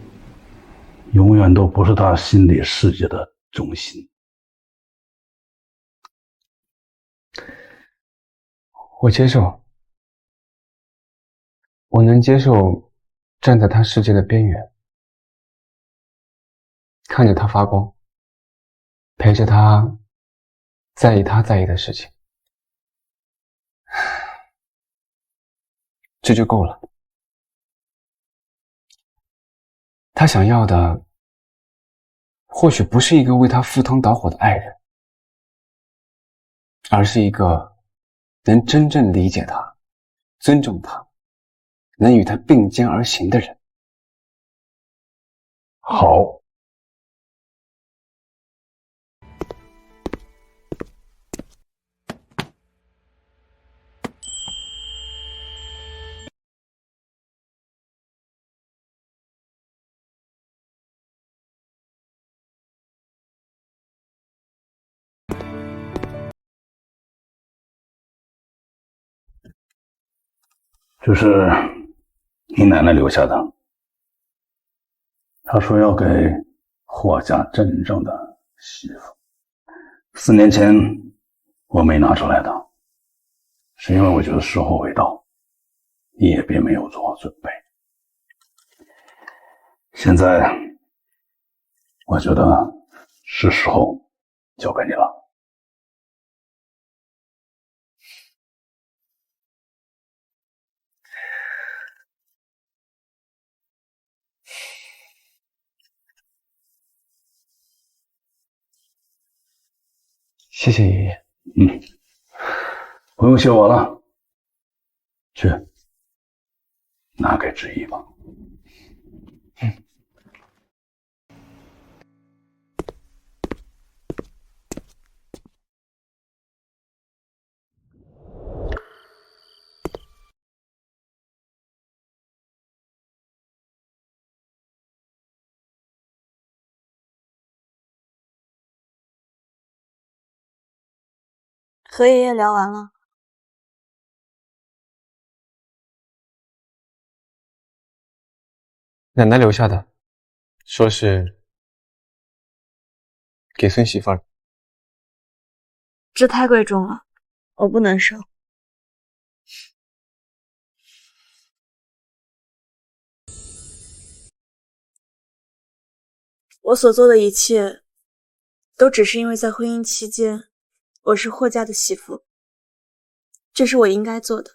永远都不是他心理世界的中心。我接受，我能接受站在他世界的边缘，看着他发光，陪着他在意他在意的事情，这就够了。他想要的或许不是一个为他赴汤蹈火的爱人，而是一个能真正理解他、尊重他、能与他并肩而行的人。好。这是你奶奶留下的，她说要给霍家真正的媳妇。4年前我没拿出来的，是因为我觉得时候未到，你也并没有做好准备。现在我觉得是时候交给你了。谢谢爷爷。不用谢我了，去拿给知意吧。和爷爷聊完了。奶奶留下的，说是给孙媳妇儿。这太贵重了，我不能收。我所做的一切，都只是因为在婚姻期间，我是霍家的媳妇，这是我应该做的。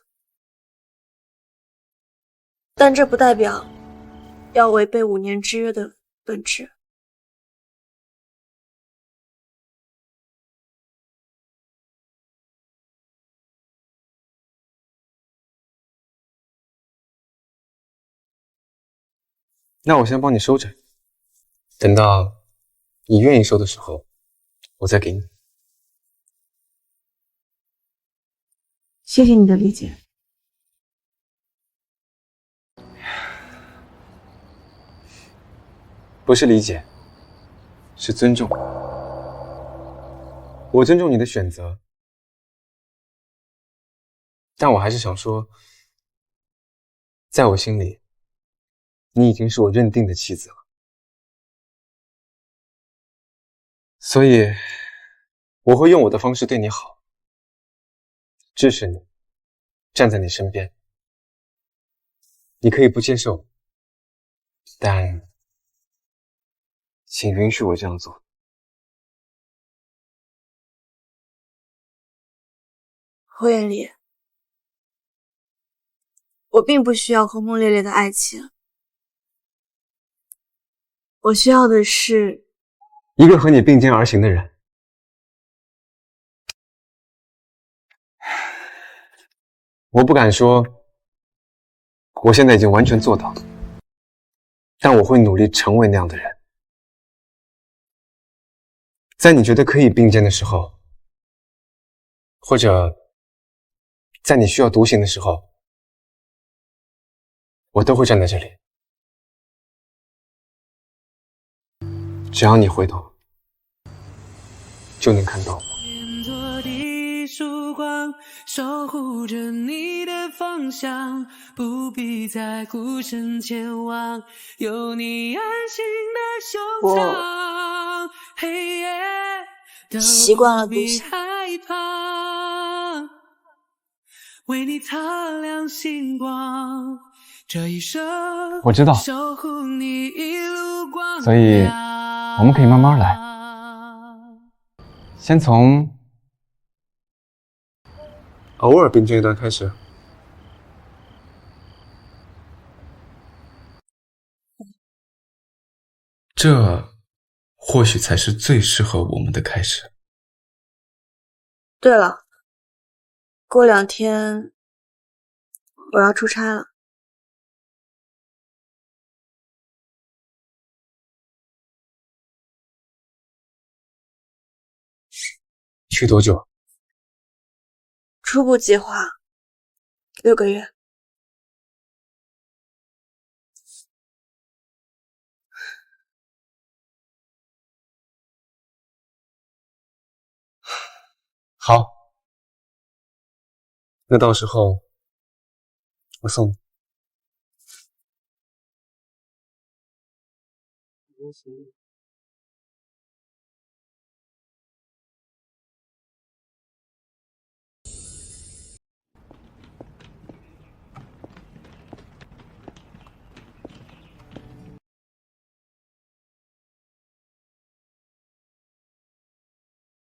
但这不代表要违背5年之约的本质。那我先帮你收着，等到你愿意收的时候，我再给你。谢谢你的理解。不是理解，是尊重。我尊重你的选择，但我还是想说，在我心里，你已经是我认定的妻子了。所以，我会用我的方式对你好，支持你，站在你身边。你可以不接受，但请允许我这样做。霍元礼，我并不需要轰轰烈烈的爱情，我需要的是一个和你并肩而行的人。我不敢说，我现在已经完全做到了，但我会努力成为那样的人。在你觉得可以并肩的时候，或者在你需要独行的时候，我都会站在这里。只要你回头，就能看到我。曙光守护着你的方向，不必在孤身前往，有你安心的胸膛，黑夜都习惯了不必害怕，为你擦亮星光，这一生我知道，守护你一路光亮，所以我们可以慢慢来，先从偶尔并肩一段开始。这或许才是最适合我们的开始。对了，过2天我要出差了。去多久？初步计划6个月。好，那到时候我送你。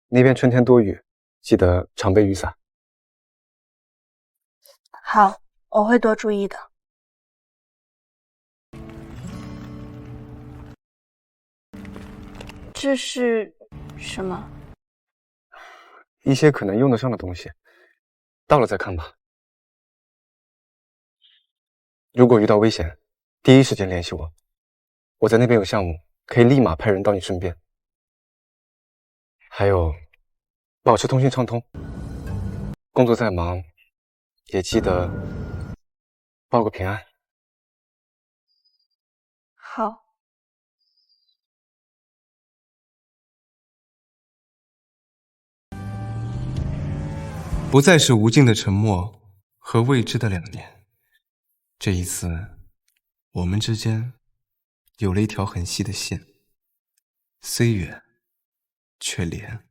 那边春天多雨，记得常备雨伞。好，我会多注意的。这是什么？一些可能用得上的东西，到了再看吧。如果遇到危险，第一时间联系我，我在那边有项目，可以立马派人到你身边。还有，保持通讯畅通，工作再忙，也记得报个平安。好。不再是无尽的沉默和未知的2年，这一次，我们之间有了一条很细的线，虽远却连。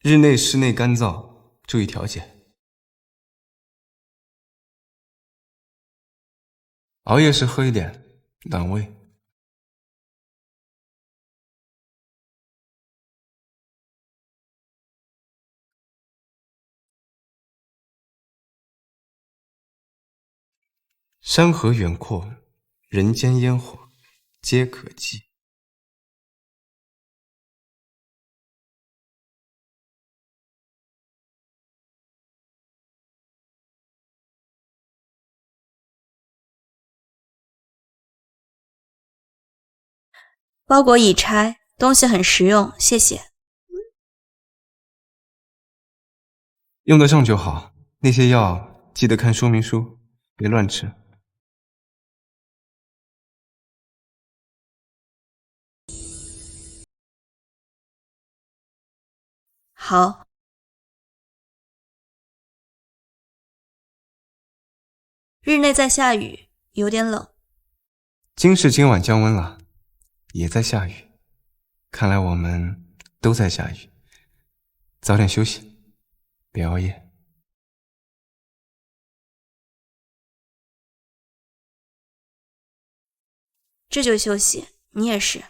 日内室内干燥，注意调节。熬夜时喝一点，暖胃。山河远阔，人间烟火皆可寄。包裹已拆，东西很实用，谢谢。用得上就好，那些药记得看说明书，别乱吃。好。日内在下雨，有点冷。京市今晚降温了，也在下雨。看来我们都在下雨。早点休息，别熬夜。这就休息，你也是。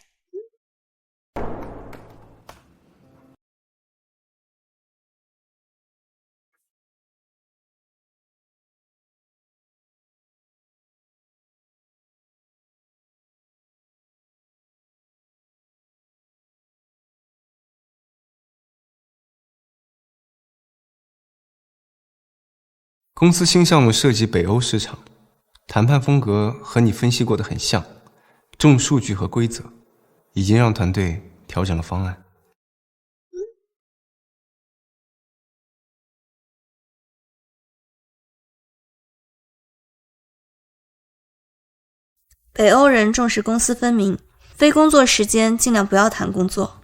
公司新项目涉及北欧市场，谈判风格和你分析过的很像，重数据和规则，已经让团队调整了方案。北欧人重视公私分明，非工作时间尽量不要谈工作。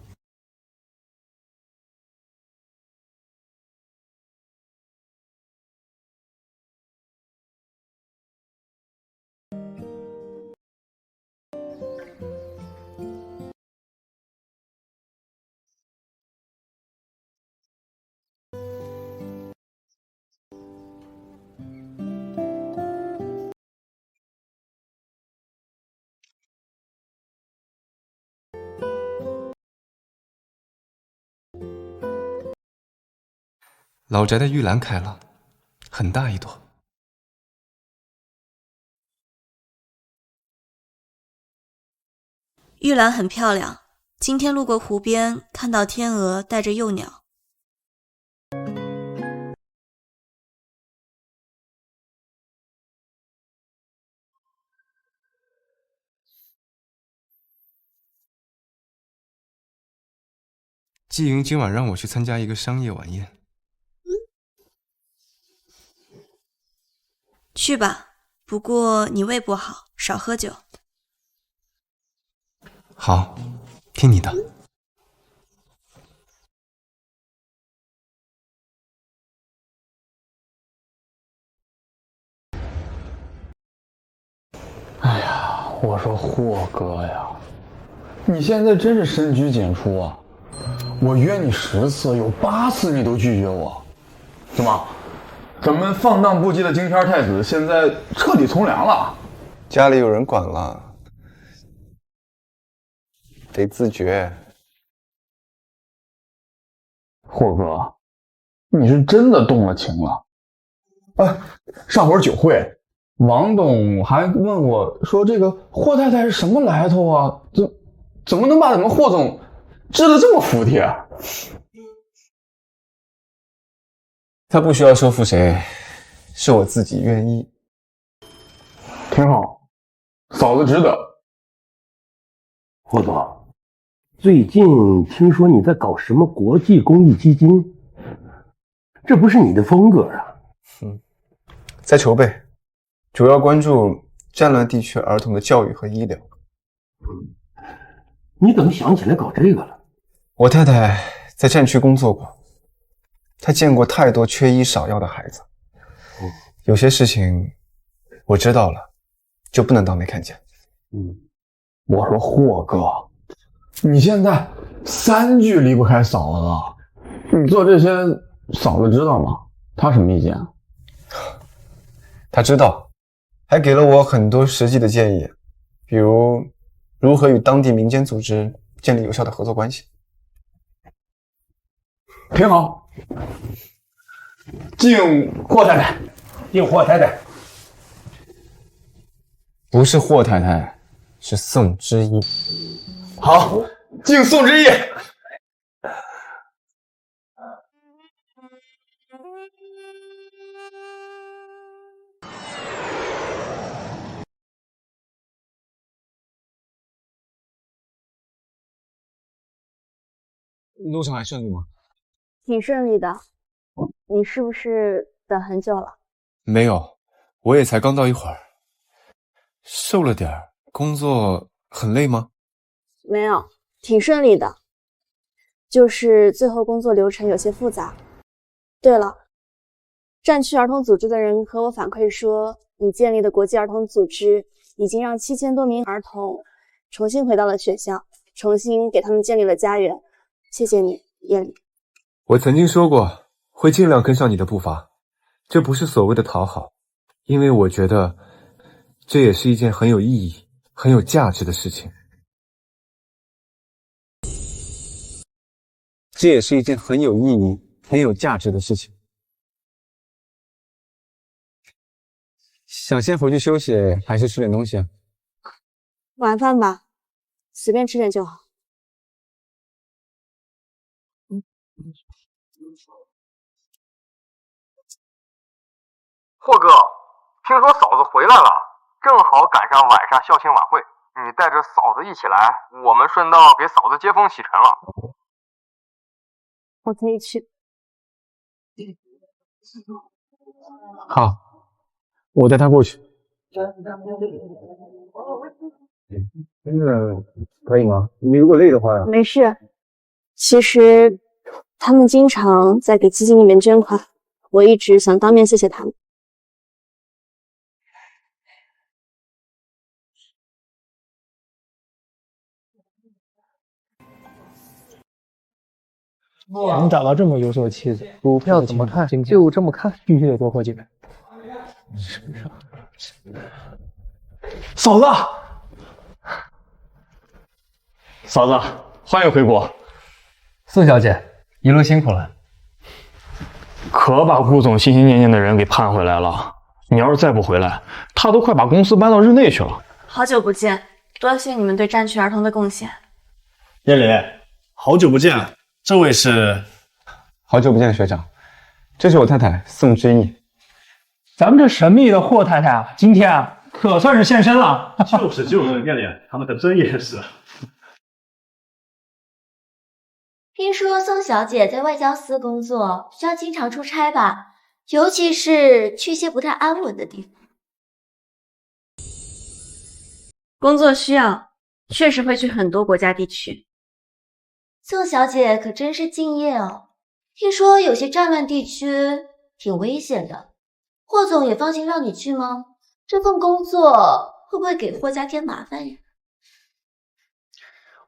老宅的玉兰开了，很大一朵。玉兰很漂亮，今天路过湖边，看到天鹅带着幼鸟。季云今晚让我去参加一个商业晚宴。去吧，不过你胃不好，少喝酒。好，听你的。哎呀，我说霍哥呀，你现在真是深居简出啊！我约你10次，有8次你都拒绝我，怎么？咱们放荡不羁的京片太子现在彻底从良了？家里有人管了，得自觉。霍哥，你是真的动了情了。上回酒会，王董还问我说这个霍太太是什么来头啊？怎么能把咱们霍总治得这么服帖？他不需要说服谁，是我自己愿意。挺好，嫂子值得。霍总，最近听说你在搞什么国际公益基金，这不是你的风格啊。在筹备，主要关注战乱地区儿童的教育和医疗。你怎么想起来搞这个了？我太太在战区工作过，她见过太多缺医少药的孩子。有些事情我知道了，就不能当没看见。我说霍哥，你现在3句离不开嫂子，你做这些，嫂子知道吗？她什么意见啊？他知道，还给了我很多实际的建议，比如如何与当地民间组织建立有效的合作关系。挺好。敬霍太太，敬霍太太。不是霍太太，是宋之意。好，敬宋之意。路上还顺利吗？挺顺利的。你是不是等很久了？没有，我也才刚到一会儿。瘦了点儿，工作很累吗？没有，挺顺利的。就是最后工作流程有些复杂。对了，战区儿童组织的人和我反馈说，你建立的国际儿童组织已经让7000多名儿童重新回到了学校，重新给他们建立了家园。谢谢你，叶里。我曾经说过，会尽量跟上你的步伐，这不是所谓的讨好，因为我觉得这也是一件很有意义、很有价值的事情。这也是一件很有意义、很有价值的事情。想先回去休息，还是吃点东西啊？晚饭吧，随便吃点就好。霍哥，听说嫂子回来了，正好赶上晚上校庆晚会，你带着嫂子一起来，我们顺道给嫂子接风洗尘了。我可以去。好，我带他过去。真的可以吗？你如果累的话，没事。其实他们经常在给基金里面捐款，我一直想当面谢谢他们。能找到这么优秀的妻子，股票怎么看就这么看，必须得多活几倍。嫂子，嫂子，欢迎回国。宋小姐，一路辛苦了。可把顾总心心念念的人给盼回来了。你要是再不回来，他都快把公司搬到日内去了。好久不见，多谢你们对战区儿童的贡献。叶里，好久不见。这位是？好久不见，学长。这是我太太宋之意。咱们这神秘的霍太太啊，今天啊可算是现身了。就是，叶里，他们可真也是。听说宋小姐在外交司工作，需要经常出差吧？尤其是去些不太安稳的地方。工作需要，确实会去很多国家地区。宋小姐可真是敬业哦。听说有些战乱地区挺危险的，霍总也放心让你去吗？这份工作会不会给霍家添麻烦呀？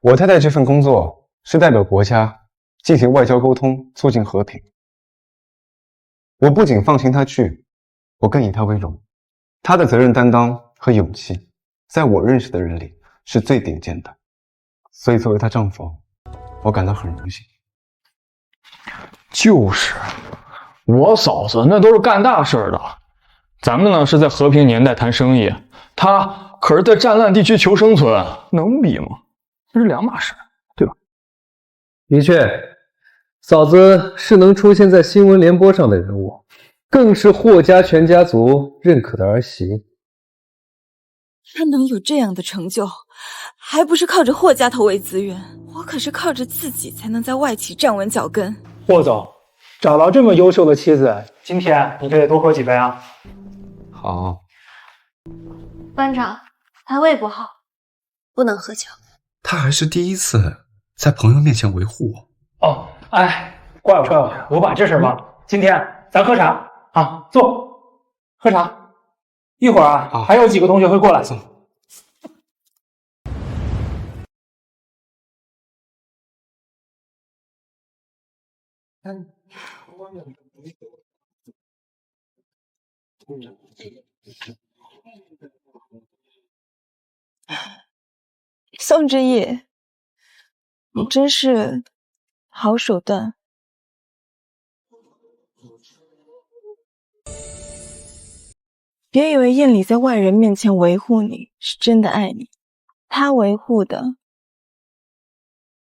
我太太这份工作是代表国家进行外交沟通，促进和平。我不仅放心她去，我更以她为荣。她的责任担当和勇气，在我认识的人里是最顶尖的，所以作为她丈夫，我感到很荣幸。就是，我嫂子那都是干大事的，咱们呢是在和平年代谈生意，她可是在战乱地区求生存，能比吗？这是两码事，对吧？的确，嫂子是能出现在新闻联播上的人物，更是霍家全家族认可的儿媳。她能有这样的成就，还不是靠着霍家投喂资源？我可是靠着自己才能在外企站稳脚跟。霍总，找到这么优秀的妻子，今天你可得多喝几杯啊！好。班长，他胃不好，不能喝酒。他还是第一次在朋友面前维护我。哦，哎，怪我，我把这事忘了。今天咱喝茶啊，坐，喝茶。一会儿啊，还有几个同学会过来。走。宋之义，你真是好手段。别以为燕里在外人面前维护你是真的爱你，他维护的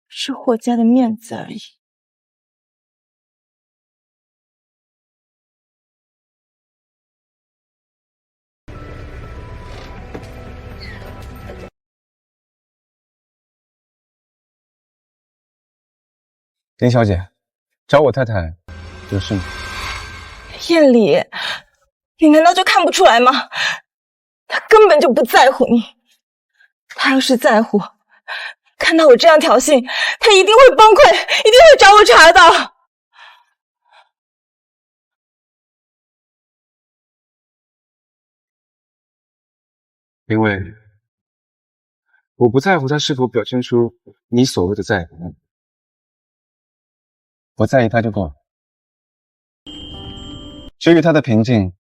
是霍家的面子而已。林小姐，找我太太有事吗？燕里，你难道就看不出来吗？他根本就不在乎你。他要是在乎，看到我这样挑衅，他一定会崩溃，一定会找我茬的。因为我不在乎他是否表现出你所谓的在乎，我在意他就够了。至于他的平静，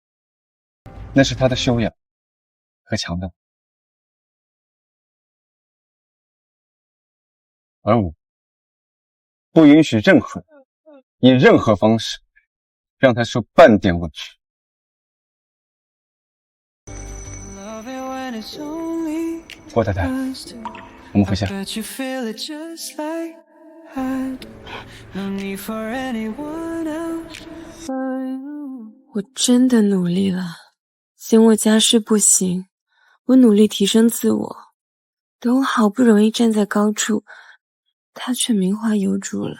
那是他的修养和强大，而我不允许任何人以任何方式让他受半点委屈。霍太太，我们回家。我真的努力了，嫌我家世不行，我努力提升自我。等我好不容易站在高处，他却名花有主了。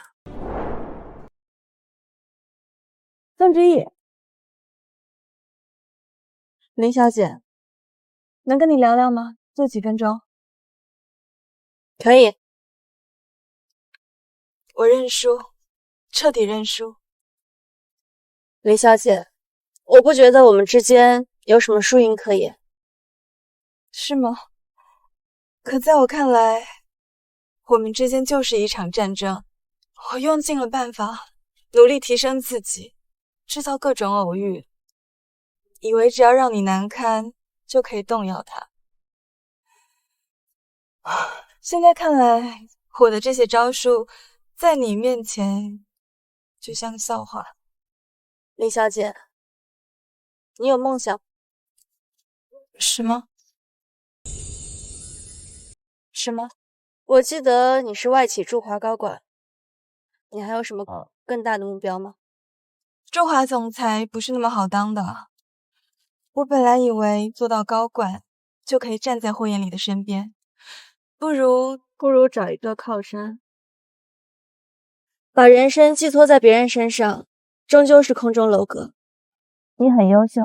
宋之义，林小姐，能跟你聊聊吗？就几分钟。可以。我认输，彻底认输。林小姐，我不觉得我们之间有什么输赢可言。是吗？可在我看来，我们之间就是一场战争。我用尽了办法，努力提升自己，制造各种偶遇，以为只要让你难堪，就可以动摇它。现在看来，我的这些招数在你面前就像笑话。林小姐，你有梦想？是吗？是吗？我记得你是外企驻华高管，你还有什么更大的目标吗？驻华总裁不是那么好当的。我本来以为做到高管就可以站在霍艳丽的身边，不如找一个靠山。把人生寄托在别人身上，终究是空中楼阁。你很优秀，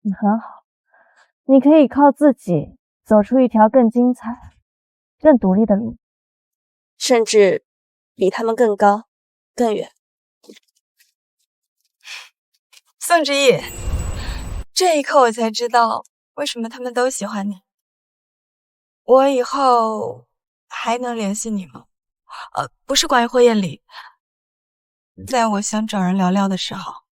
你很好，你可以靠自己走出一条更精彩、更独立的路，甚至比他们更高、更远。宋之义，这一刻我才知道为什么他们都喜欢你。我以后还能联系你吗？不是关于霍艳丽，在我想找人聊聊的时候。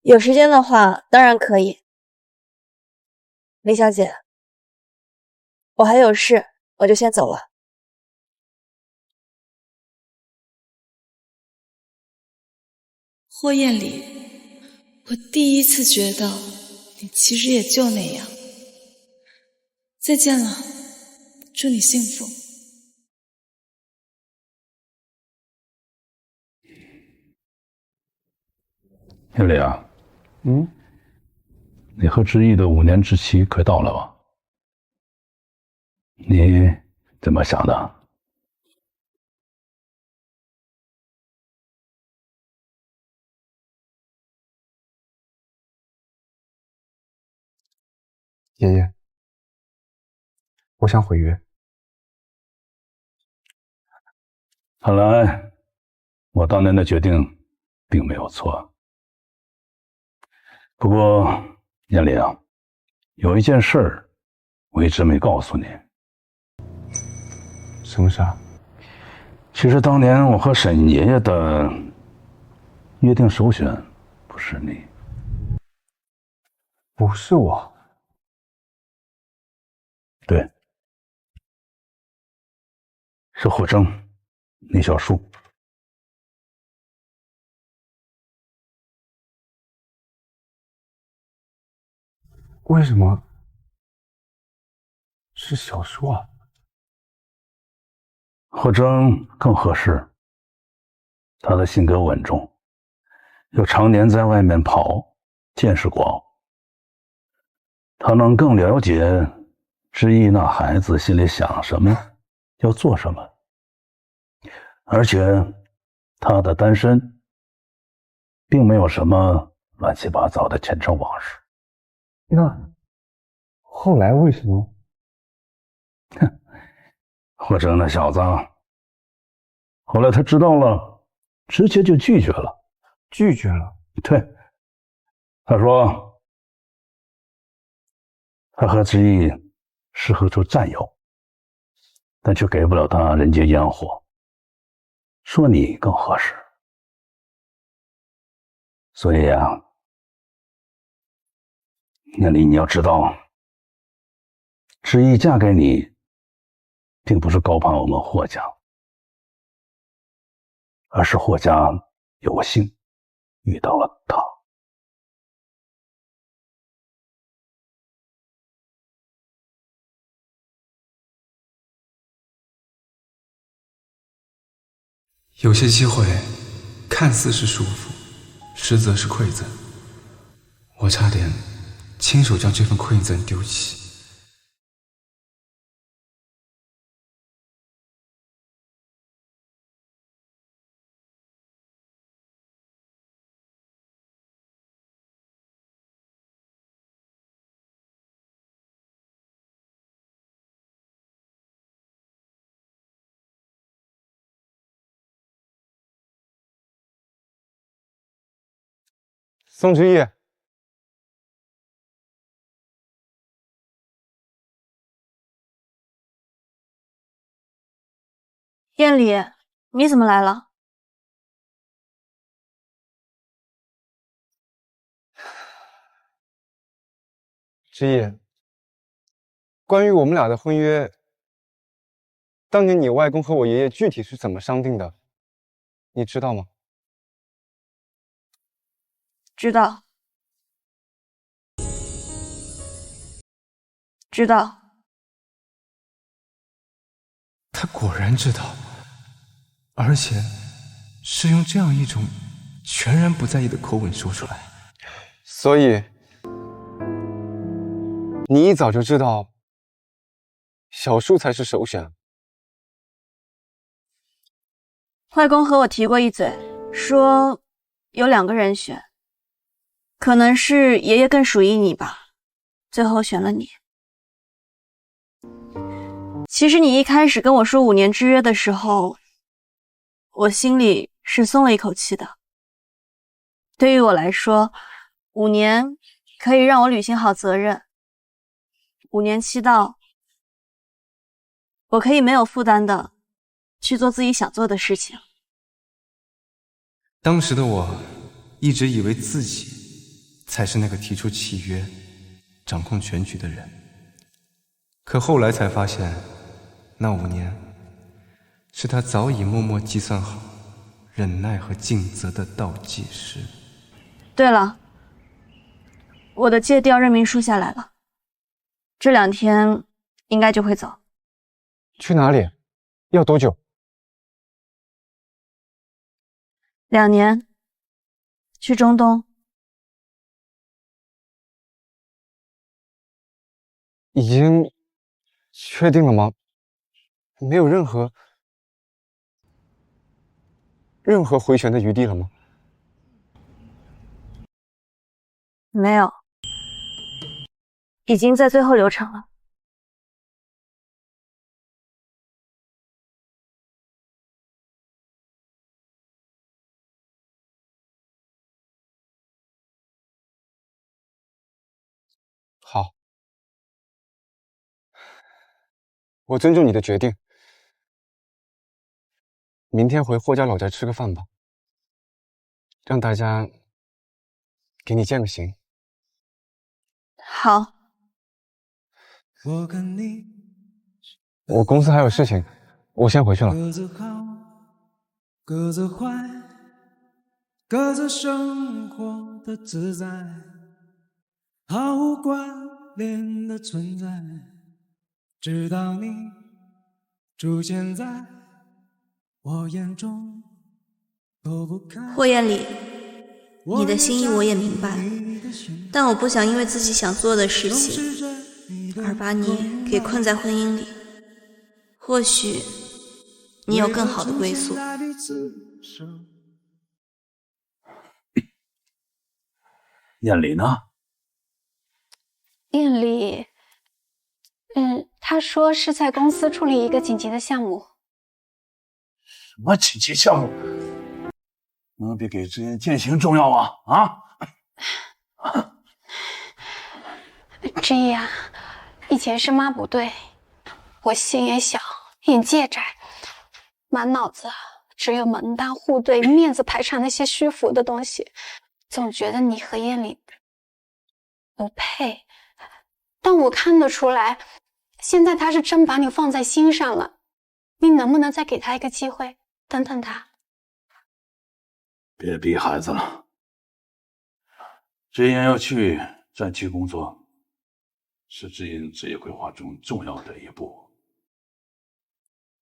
有时间的话，当然可以。林小姐，我还有事，我就先走了。霍艳丽，我第一次觉得你其实也就那样。再见了，祝你幸福。艳丽啊，你和之毅的5年之期快到了吧？你怎么想的？爷爷，我想毁约。看来我当年的决定并没有错。不过艳丽啊，有一件事儿我一直没告诉你。什么事啊？其实当年我和沈爷爷的约定首选不是你，不是我。对，是霍征、聂小树。为什么是小树啊？霍征更合适，他的性格稳重，又常年在外面跑，见识广，他能更了解知意那孩子心里想什么，要做什么。而且他的单身，并没有什么乱七八糟的前尘往事。那后来为什么？霍征那小子，后来他知道了，直接就拒绝了。拒绝了？对，他说他和知意适合做战友，但却给不了他人间烟火，说你更合适。所以啊，念离，你要知道，知意嫁给你，并不是高攀我们霍家，而是霍家有幸遇到了他。有些机会看似是束缚，实则是馈赠。我差点亲手将这份馈赠丢弃。宋之义，燕里，你怎么来了？之义，关于我们俩的婚约，当年你外公和我爷爷具体是怎么商定的，你知道吗？知道，知道。他果然知道，而且是用这样一种全然不在意的口吻说出来。所以，你一早就知道小树才是首选。外公和我提过一嘴，说有2个人选，可能是爷爷更属于你吧，最后选了你。其实你一开始跟我说5年之约的时候，我心里是松了一口气的。对于我来说，5年可以让我履行好责任，5年期到，我可以没有负担的去做自己想做的事情。当时的我一直以为自己才是那个提出契约、掌控全局的人，可后来才发现，那5年是他早已默默计算好忍耐和尽责的倒计时。对了，我的借调任命书下来了，这2天应该就会走。去哪里？要多久？2年，去中东。已经确定了吗？没有任何回旋的余地了吗？没有，已经在最后流程了。好，我尊重你的决定。明天回霍家老宅吃个饭吧，让大家给你见个行。好。我公司还有事情，我先回去了。各自好，各自坏，各自生活的自在，毫无关联的存在，直到你出现在我眼中，躲不开。霍艳丽，你的心意我也明白，但我不想因为自己想做的事情而把你给困在婚姻里。或许你有更好的归宿。艳丽呢？艳丽，他说是在公司处理一个紧急的项目。什么紧急项目？能比给之言践行重要吗？啊？之意啊，以前是妈不对，我心也小，眼界窄，满脑子只有门当户对、面子排场那些虚浮的东西，总觉得你和艳丽不配。但我看得出来，现在他是真把你放在心上了，你能不能再给他一个机会，等等他？别逼孩子了，之言要去战区工作，是之言职业规划中重要的一步。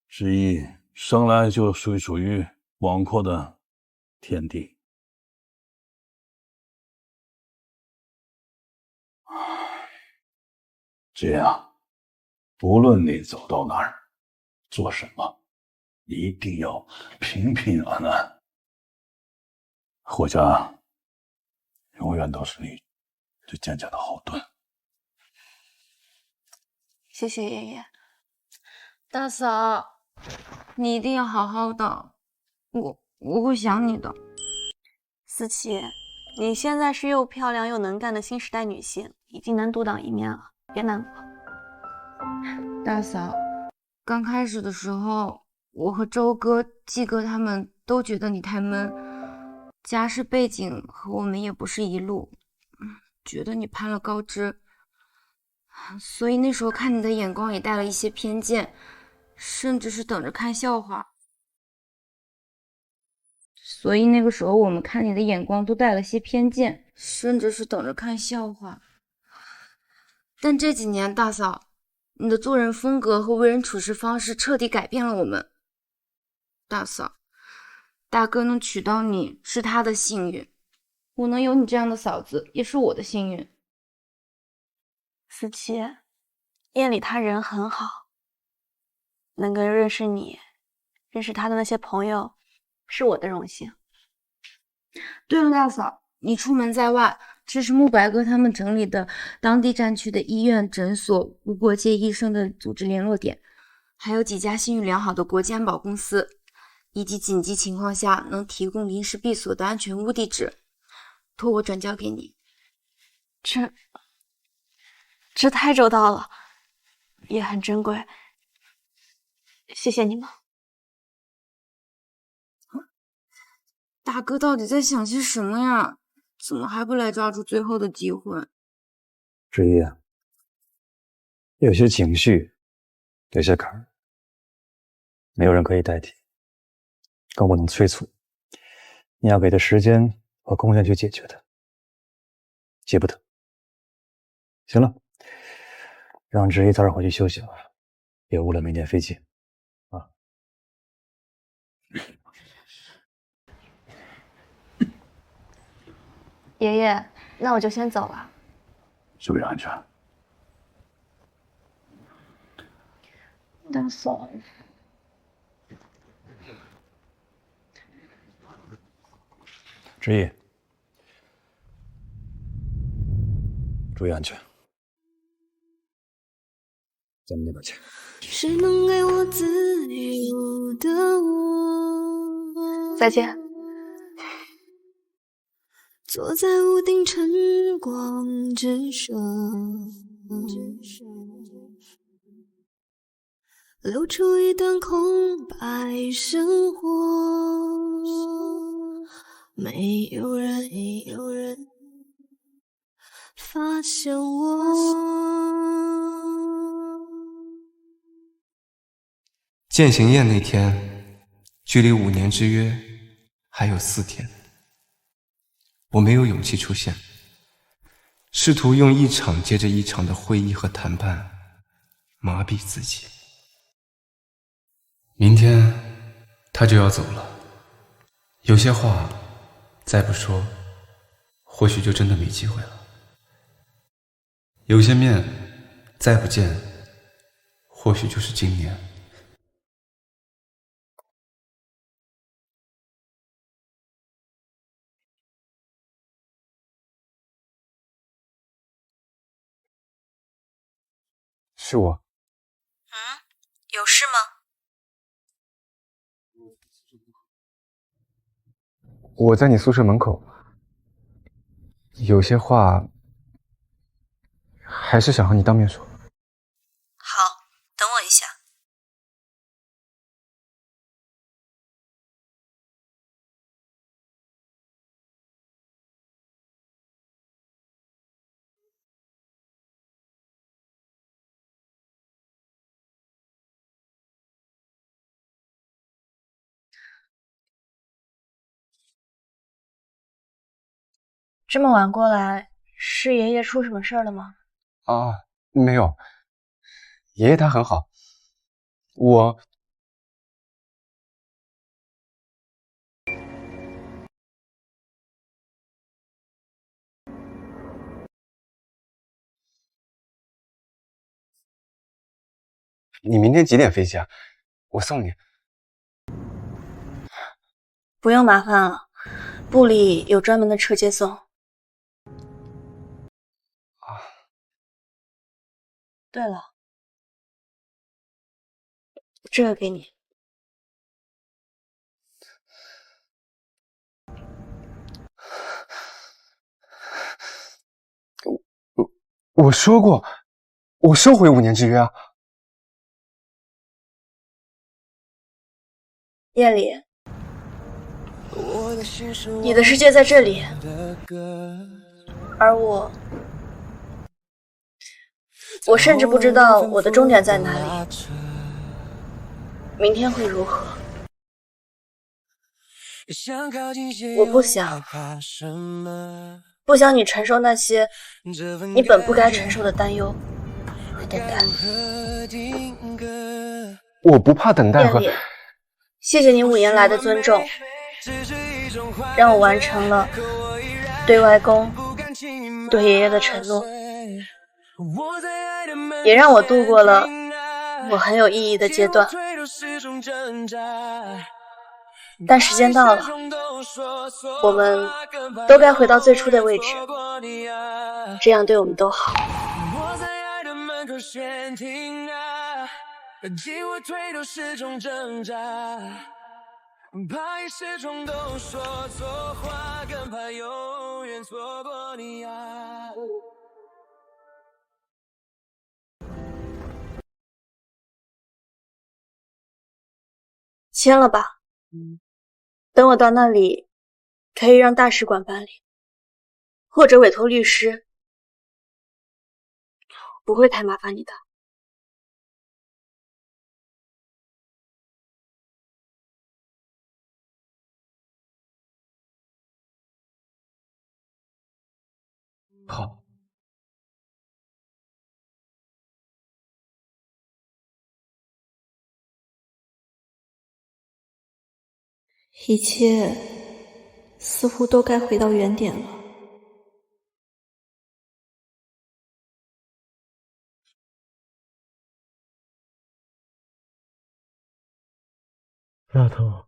之一生来就属于广阔的天地，这样，无论你走到哪儿，做什么，一定要平平安安。霍家永远都是你最坚强的后盾。谢谢爷爷。大嫂，你一定要好好的，我会想你的。思琪，你现在是又漂亮又能干的新时代女性，已经能独当一面了，别难过。大嫂，刚开始的时候，我和周哥、季哥他们都觉得你太闷，家世背景和我们也不是一路，觉得你攀了高枝，所以那时候看你的眼光也带了一些偏见，甚至是等着看笑话。所以那个时候我们看你的眼光都带了些偏见，甚至是等着看笑话。但这几年，大嫂，你的做人风格和为人处事方式彻底改变了我们。大嫂，大哥能娶到你是他的幸运，我能有你这样的嫂子也是我的幸运。思琪，夜里他人很好，能够认识你，认识他的那些朋友，是我的荣幸。对了，大嫂，你出门在外，这是慕白哥他们整理的当地战区的医院、诊所、无国界医生的组织联络点，还有几家信誉良好的国际安保公司，以及紧急情况下能提供临时闭锁的安全屋地址，托我转交给你。这太周到了，也很珍贵，谢谢你们。大哥到底在想些什么呀？怎么还不来抓住最后的机会？之一，有些情绪，有些坎儿，没有人可以代替，更不能催促。你要给他时间和空间去解决它，急不得。行了，让之一早点回去休息了，别误了明天飞机啊。爷爷，那我就先走了。注意安全。大嫂，之一，注意安全。咱们那边见。是能给我自由的我。再见。坐在屋顶晨光之上，留出一段空白生活。没有人发现我。践行宴那天，距离5年之约还有4天。我没有勇气出现，试图用一场接着一场的会议和谈判麻痹自己。明天他就要走了，有些话再不说，或许就真的没机会了。有些面再不见，或许就是今年。是我。有事吗？我在你宿舍门口，有些话还是想和你当面说。好，等我一下。这么晚过来，是爷爷出什么事儿了吗？啊，没有，爷爷他很好。你明天几点飞机啊？我送你。不用麻烦了，部里有专门的车接送。对了，这个给你。我说过，我收回5年之约啊。夜里，你的世界在这里，而我甚至不知道我的终点在哪里，明天会如何？我不想你承受那些你本不该承受的担忧和等待。我不怕等待和。谢谢你5年来的尊重，让我完成了对外公、对爷爷的承诺，也让我度过了我很有意义的阶段。但时间到了，我们都该回到最初的位置，这样对我们都好。进我腿都是种挣扎，怕一时冲动说错话，更怕永远错过你啊。签了吧，等我到那里，可以让大使馆办理，或者委托律师，不会太麻烦你的。好。一切似乎都该回到原点了。丫头，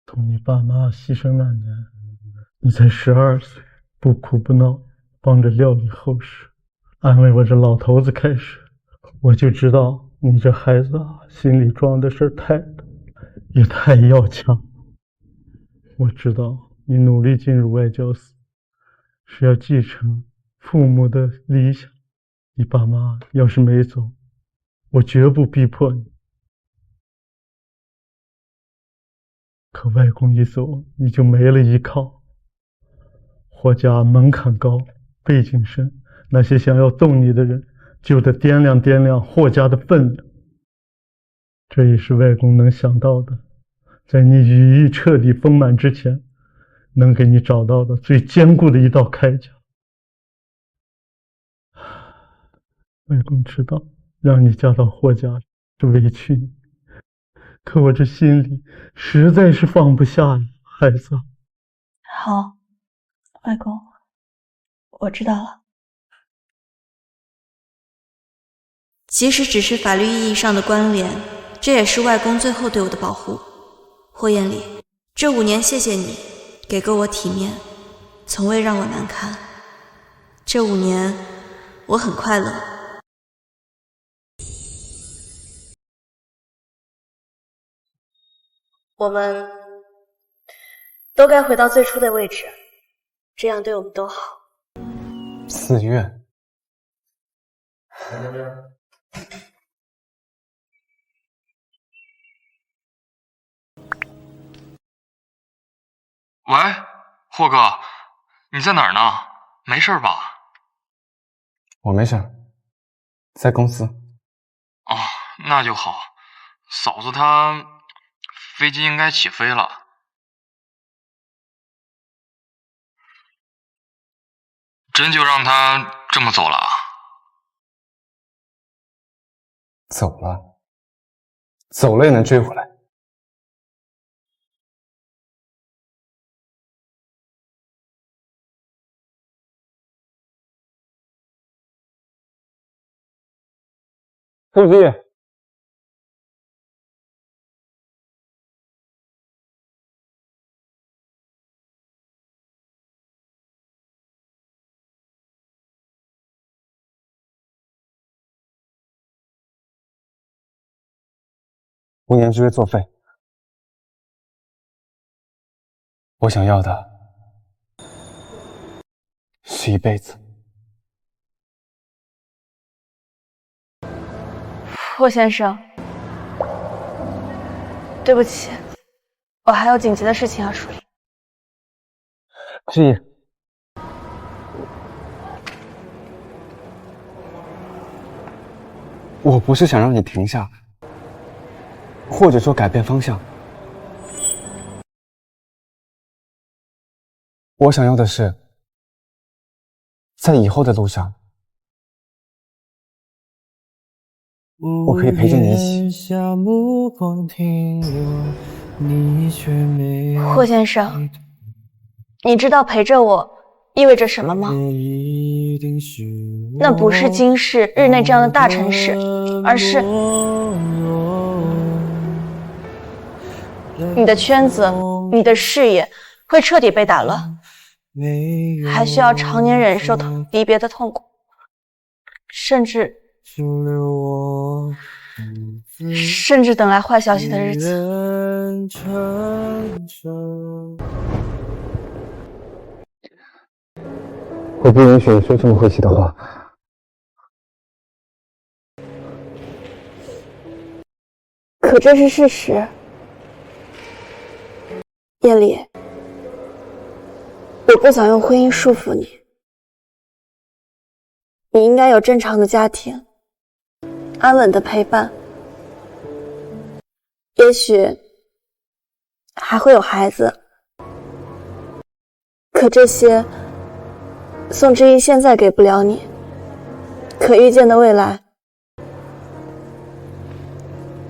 同你爸妈牺牲那年，你才12岁，不哭不闹，帮着料理后事，安慰我这老头子开始，我就知道你这孩子啊，心里装的事太多，也太要强。我知道你努力进入外交司，是要继承父母的理想。你爸妈要是没走，我绝不逼迫你。可外公一走，你就没了依靠。霍家门槛高，背景深，那些想要动你的人，就得掂量掂量霍家的分量。这也是外公能想到的，在你羽翼彻底丰满之前，能给你找到的最坚固的一道铠甲。外公知道让你嫁到霍家是委屈你，可我这心里实在是放不下呀，孩子。好，外公，我知道了。即使只是法律意义上的关联，这也是外公最后对我的保护。霍艳丽，这5年谢谢你，给过我体面，从未让我难堪。这5年，我很快乐。我们都该回到最初的位置，这样对我们都好。寺院。喂，霍哥，你在哪儿呢？没事吧？我没事，在公司。哦，那就好。嫂子她飞机应该起飞了。真就让她这么走了？走了，走了也能追回来。司机，5年之约作废。我想要的是一辈子。霍先生，对不起，我还有紧急的事情要处理。志毅，我不是想让你停下，或者说改变方向。我想要的是，在以后的路上，我可以陪着你一起。霍先生，你知道陪着我意味着什么吗？那不是京市、日内这样的大城市，而是你的圈子、你的事业会彻底被打乱，还需要常年忍受离别的痛苦，甚至等来坏消息的日子。我不允许你说这么晦气的话。可这是事实。艳丽，我不想用婚姻束缚你，你应该有正常的家庭，安稳的陪伴，也许还会有孩子。可这些宋之意现在给不了你，可预见的未来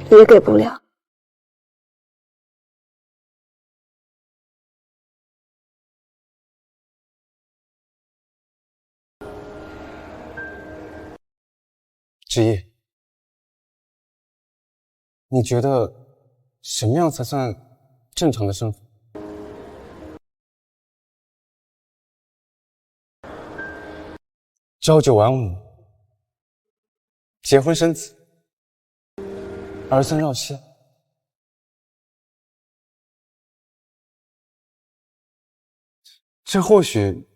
也给不了。志毅，你觉得什么样才算正常的生活？朝九晚5，结婚生子，儿孙绕膝。这或许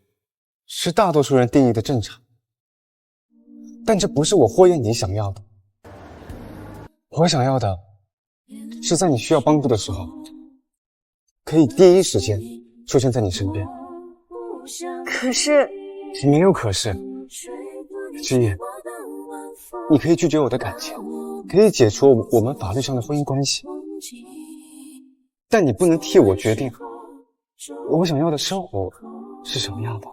是大多数人定义的正常，但这不是我霍艳妮想要的。我想要的是在你需要帮助的时候，可以第一时间出现在你身边。可是，没有可是，知夜，你可以拒绝我的感情，可以解除我们法律上的婚姻关系，但你不能替我决定我想要的生活是什么样的。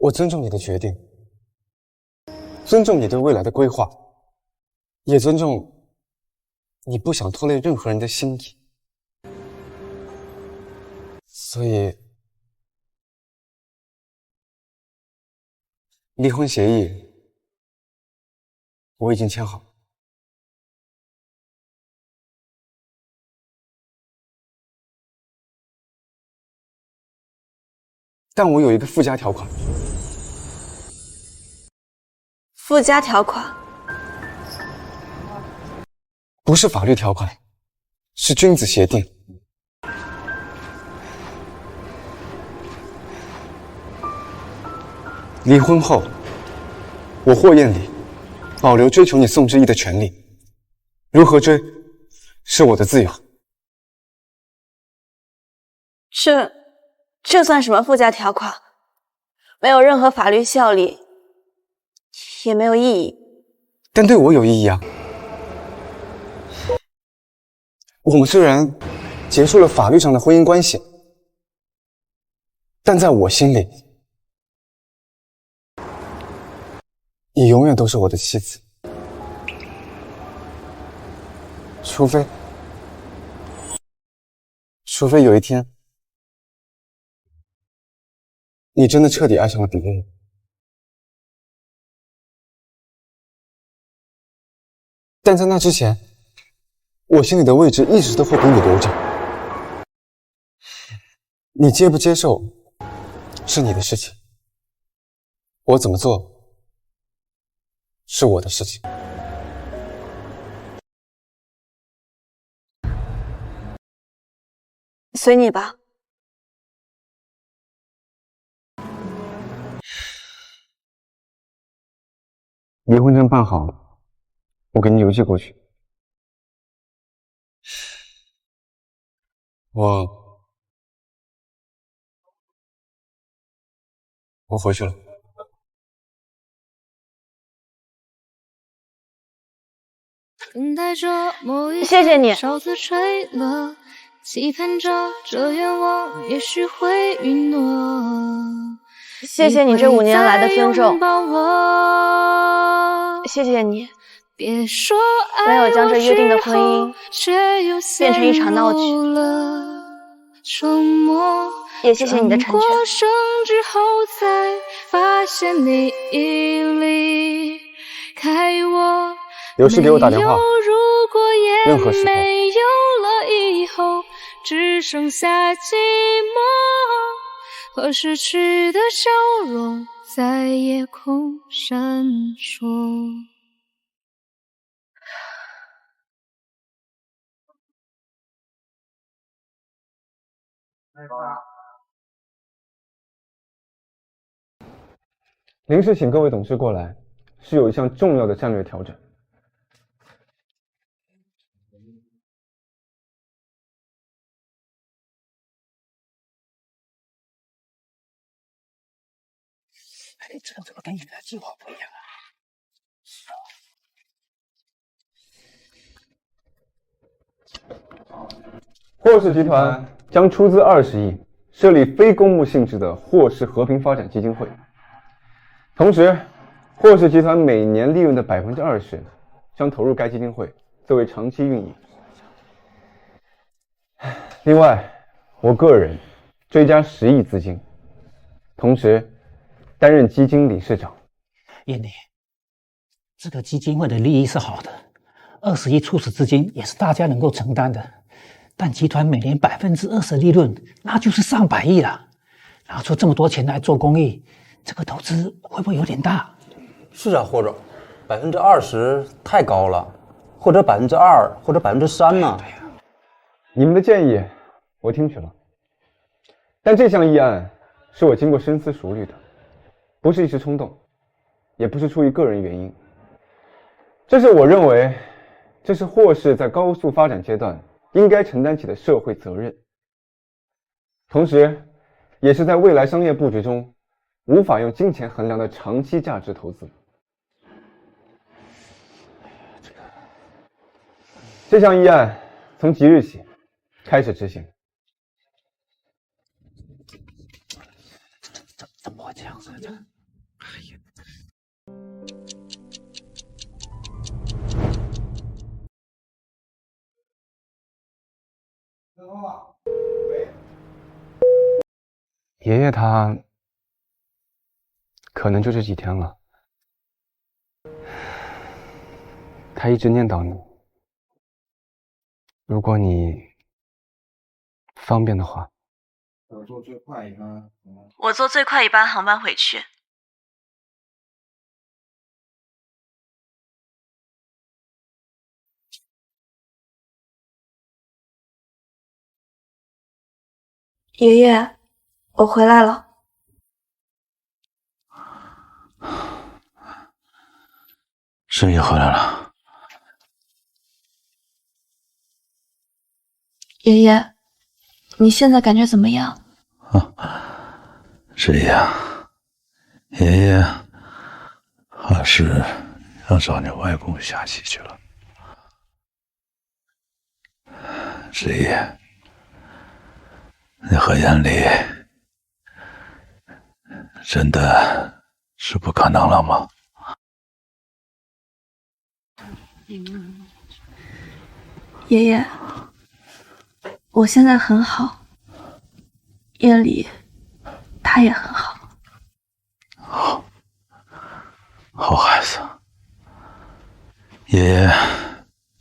我尊重你的决定，尊重你对未来的规划，也尊重你不想拖累任何人的心意。所以，离婚协议我已经签好。但我有一个附加条款。附加条款不是法律条款，是君子协定。离婚后，我霍艳丽保留追求你宋之义的权利，如何追是我的自由。这算什么附加条款？没有任何法律效力，也没有意义。但对我有意义啊！我们虽然结束了法律上的婚姻关系，但在我心里，你永远都是我的妻子。除非有一天，你真的彻底爱上了别人。但在那之前，我心里的位置一直都会给你留着。你接不接受是你的事情，我怎么做是我的事情。随你吧。离婚证办好了，我给你邮寄过去。我回去了。谢谢你。期盼着这愿望也许会允诺。谢谢你这5年来的尊重，谢谢你没有将这约定的婚姻变成一场闹剧，也谢谢你的成全。有事给我打电话，任何时候。只剩下寂寞和失去的笑容在夜空闪烁。临时请各位董事过来，是有一项重要的战略调整。这个怎么跟原来计划不一样啊？霍氏集团将出资20亿设立非公募性质的霍氏和平发展基金会，同时，霍氏集团每年利润的20%将投入该基金会作为长期运营。另外，我个人追加10亿资金，同时担任基金理事长。艳丽，这个基金会的利益是好的，20亿初始资金也是大家能够承担的，但集团每年20%利润，那就是上百亿了。拿出这么多钱来做公益，这个投资会不会有点大？是啊，霍总，20%太高了，或者2%或者3%呢？你们的建议我听取了，但这项议案是我经过深思熟虑的，不是一时冲动，也不是出于个人原因。这是我认为，这是霍氏在高速发展阶段应该承担起的社会责任，同时，也是在未来商业布局中无法用金钱衡量的长期价值投资。这项议案从即日起开始执行。怎么会这样子？爷爷他可能就这几天了，他一直念叨你。如果你方便的话，我坐最快一班。我坐最快一班航班回去。爷爷，我回来了。师爷回来了。爷爷，你现在感觉怎么样？师爷，爷爷还是要找你外公下棋去了。师爷，你和眼里真的是不可能了吗？爷爷，我现在很好，夜里他也很好。好孩子，爷爷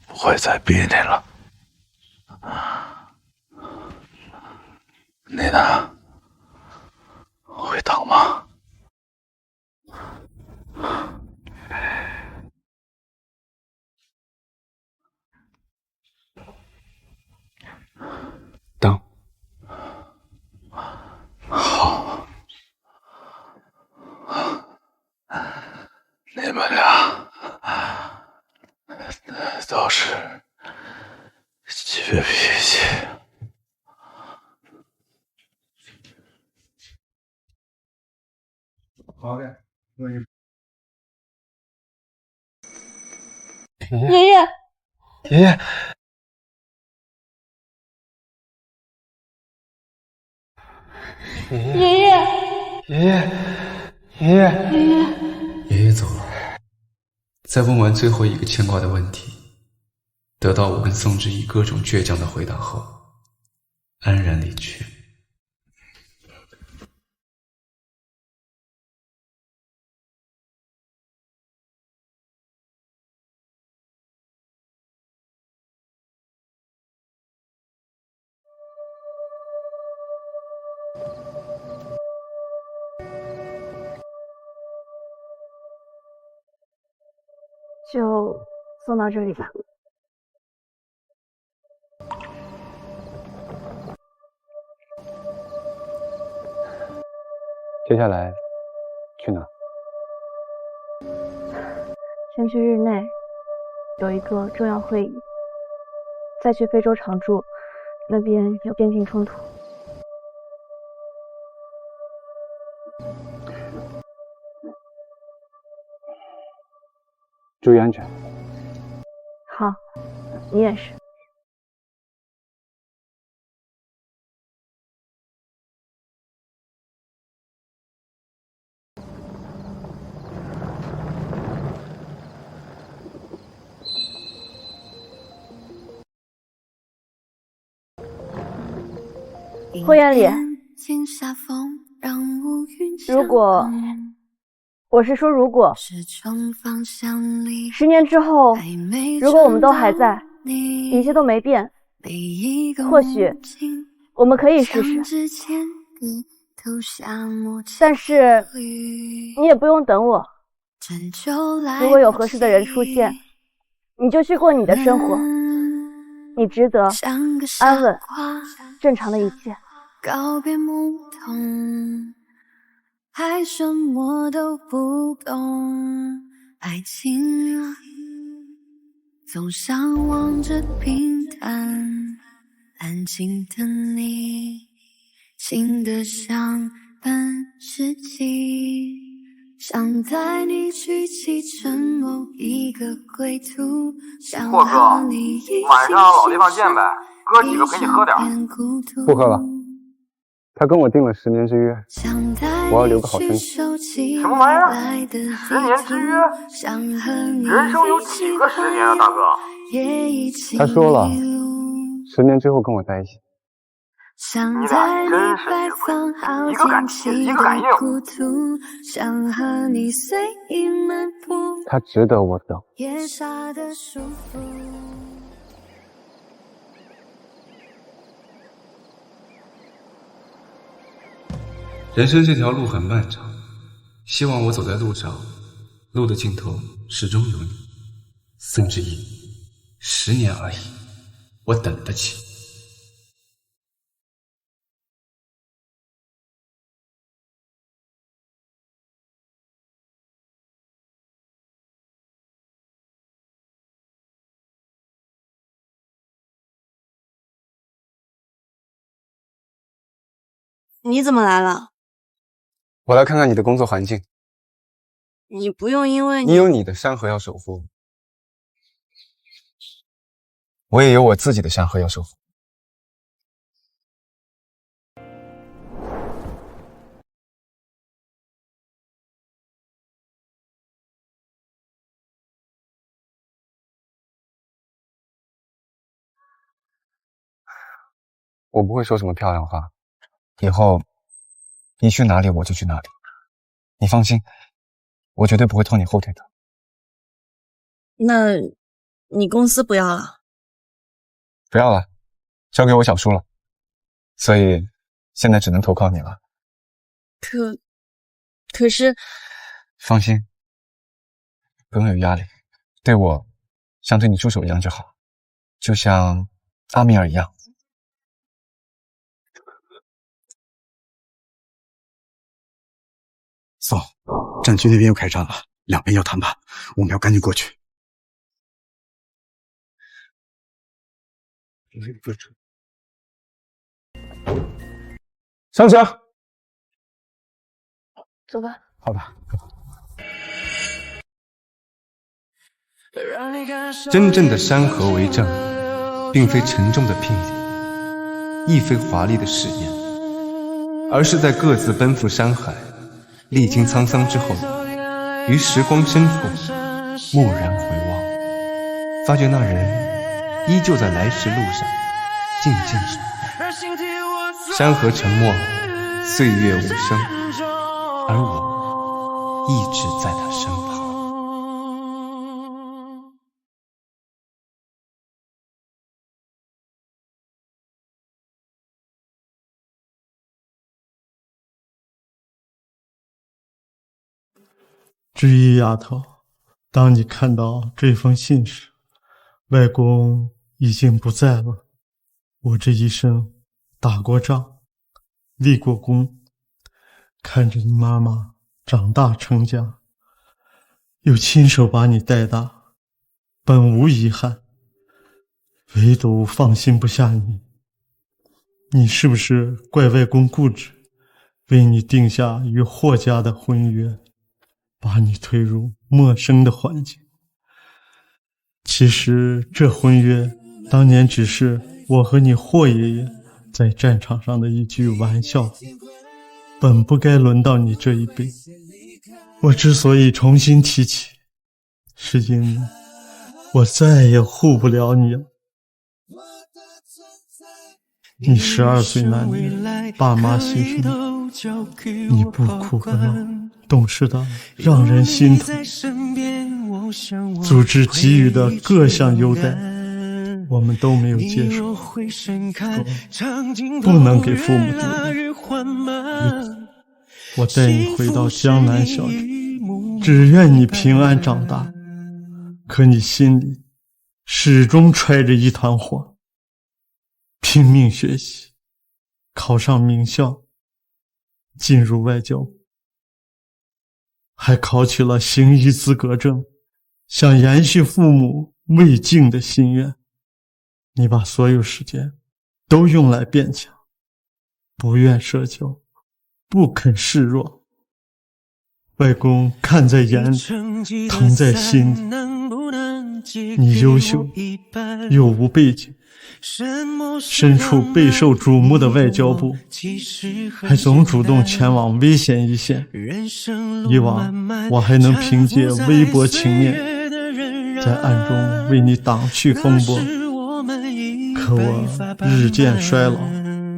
不会再逼你了。你呢？会疼吗？等。好。你们俩都是倔脾气。好的，爷爷，爷爷，爷爷，爷爷，爷爷，爷爷走了，在问完最后一个牵挂的问题，得到我跟宋之仪各种倔强的回答后，安然离去。就送到这里吧。接下来去哪？先去日内，有一个重要会议，再去非洲常驻，那边有边境冲突。注意安全。好，你也是。霍元礼，如果10年之后，如果我们都还在，一切都没变，或许我们可以试试。但是你也不用等我，如果有合适的人出现，你就去过你的生活。你值得安稳、正常的一切。告别懵懂，还什么都不懂，爱情啊，总向往着平淡，安静的你，静得像本世纪，想带你去启程某一个归途，想霍哥，和你一起晚上老地方见呗，哥几个陪你喝点。不喝了，他跟我定了10年之约，我要留个好身体。什么玩意儿？10年之约？人生有几个10年啊，大哥？他说了，10年之后跟我在一起。你俩真是一对，一个感情，一个感应。他值得我等。人生这条路很漫长，希望我走在路上，路的尽头始终有你。宋之意，10年而已，我等得起。你怎么来了？我来看看你的工作环境。你不用因为你有你的山河要守护，我也有我自己的山河要守护。我不会说什么漂亮话，以后你去哪里我就去哪里。你放心，我绝对不会拖你后腿的。那你公司不要了？不要了，交给我小叔了，所以现在只能投靠你了。可是，放心，不用有压力，对我像对你助手一样就好，就像阿米尔一样。宋，战区那边又开战了，两边要谈判，我们要赶紧过去。上去啊！走吧。好吧。真正的山河为证，并非沉重的聘礼，亦非华丽的誓言，而是在各自奔赴山海，历经沧桑之后，于时光深处蓦然回望，发觉那人依旧在来时路上静静守候。山河沉默，岁月无声，而我一直在他身旁。知意丫头，当你看到这封信时，外公已经不在了。我这一生打过仗，立过功，看着你妈妈长大成家，又亲手把你带大，本无遗憾，唯独放心不下你。你是不是怪外公固执，为你定下与霍家的婚约，把你推入陌生的环境？其实这婚约当年只是我和你霍爷爷在战场上的一句玩笑，本不该轮到你这一辈。我之所以重新提起，是因为我再也护不了你了。你12岁那年，爸妈牺牲，你不哭不闹，懂事的让人心疼。组织给予的各项优待，我们都没有接受，不能给父母丢脸。我带你回到江南小镇，只愿你平安长大。可你心里始终揣着一团火。拼命学习，考上名校，进入外交部，还考取了行医资格证，想延续父母未尽的心愿。你把所有时间都用来变强，不愿社交，不肯示弱。外公看在眼里，疼在心里。你优秀又无背景，身处备受瞩目的外交部，还总主动前往危险一线。以往我还能凭借微薄情面，在暗中为你挡去风波，可我日渐衰老，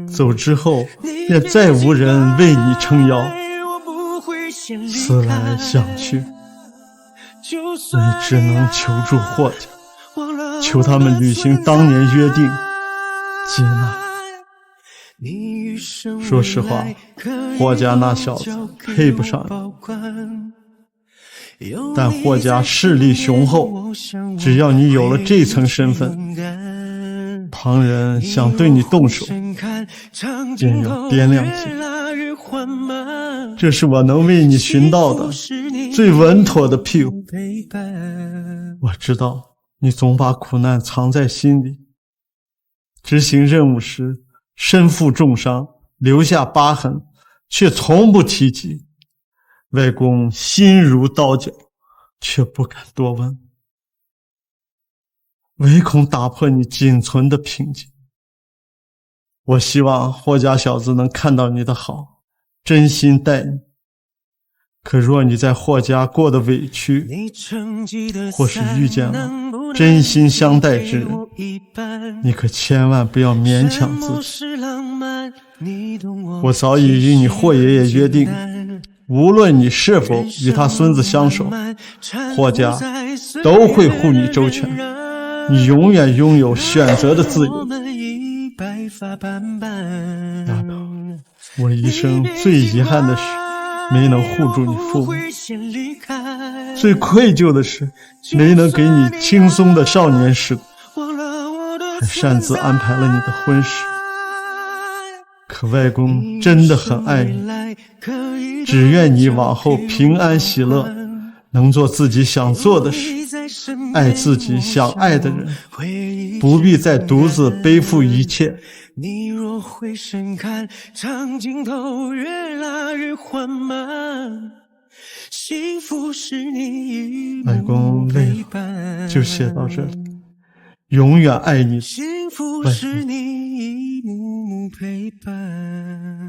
走之后也再无人为你撑腰。思来想去，我只能求助霍家，求他们履行当年约定，接纳。说实话，霍家那小子配不上你，但霍家势力雄厚，只要你有了这层身份，旁人想对你动手，便要掂量起来。这是我能为你寻到的最稳妥的庇护。我知道你总把苦难藏在心里，执行任务时身负重伤，留下疤痕，却从不提及。外公心如刀绞，却不敢多问，唯恐打破你仅存的平静。我希望霍家小子能看到你的好，真心待你。可若你在霍家过得委屈，或是遇见了真心相待之人，你可千万不要勉强自己。我早已与你霍爷爷约定，无论你是否与他孙子相守，霍家都会护你周全，你永远拥有选择的自由。丫头，我一生最遗憾的是没能护住你父母，最愧疚的是没能给你轻松的少年时光，还擅自安排了你的婚事。可外公真的很爱你，只愿你往后平安喜乐，能做自己想做的事，爱自己想爱的人，不必再独自背负一切。你若回身看，长镜头越拉越缓慢，幸福是你一外公累了，就写到这里。永远爱你，幸福是你一幕幕陪伴。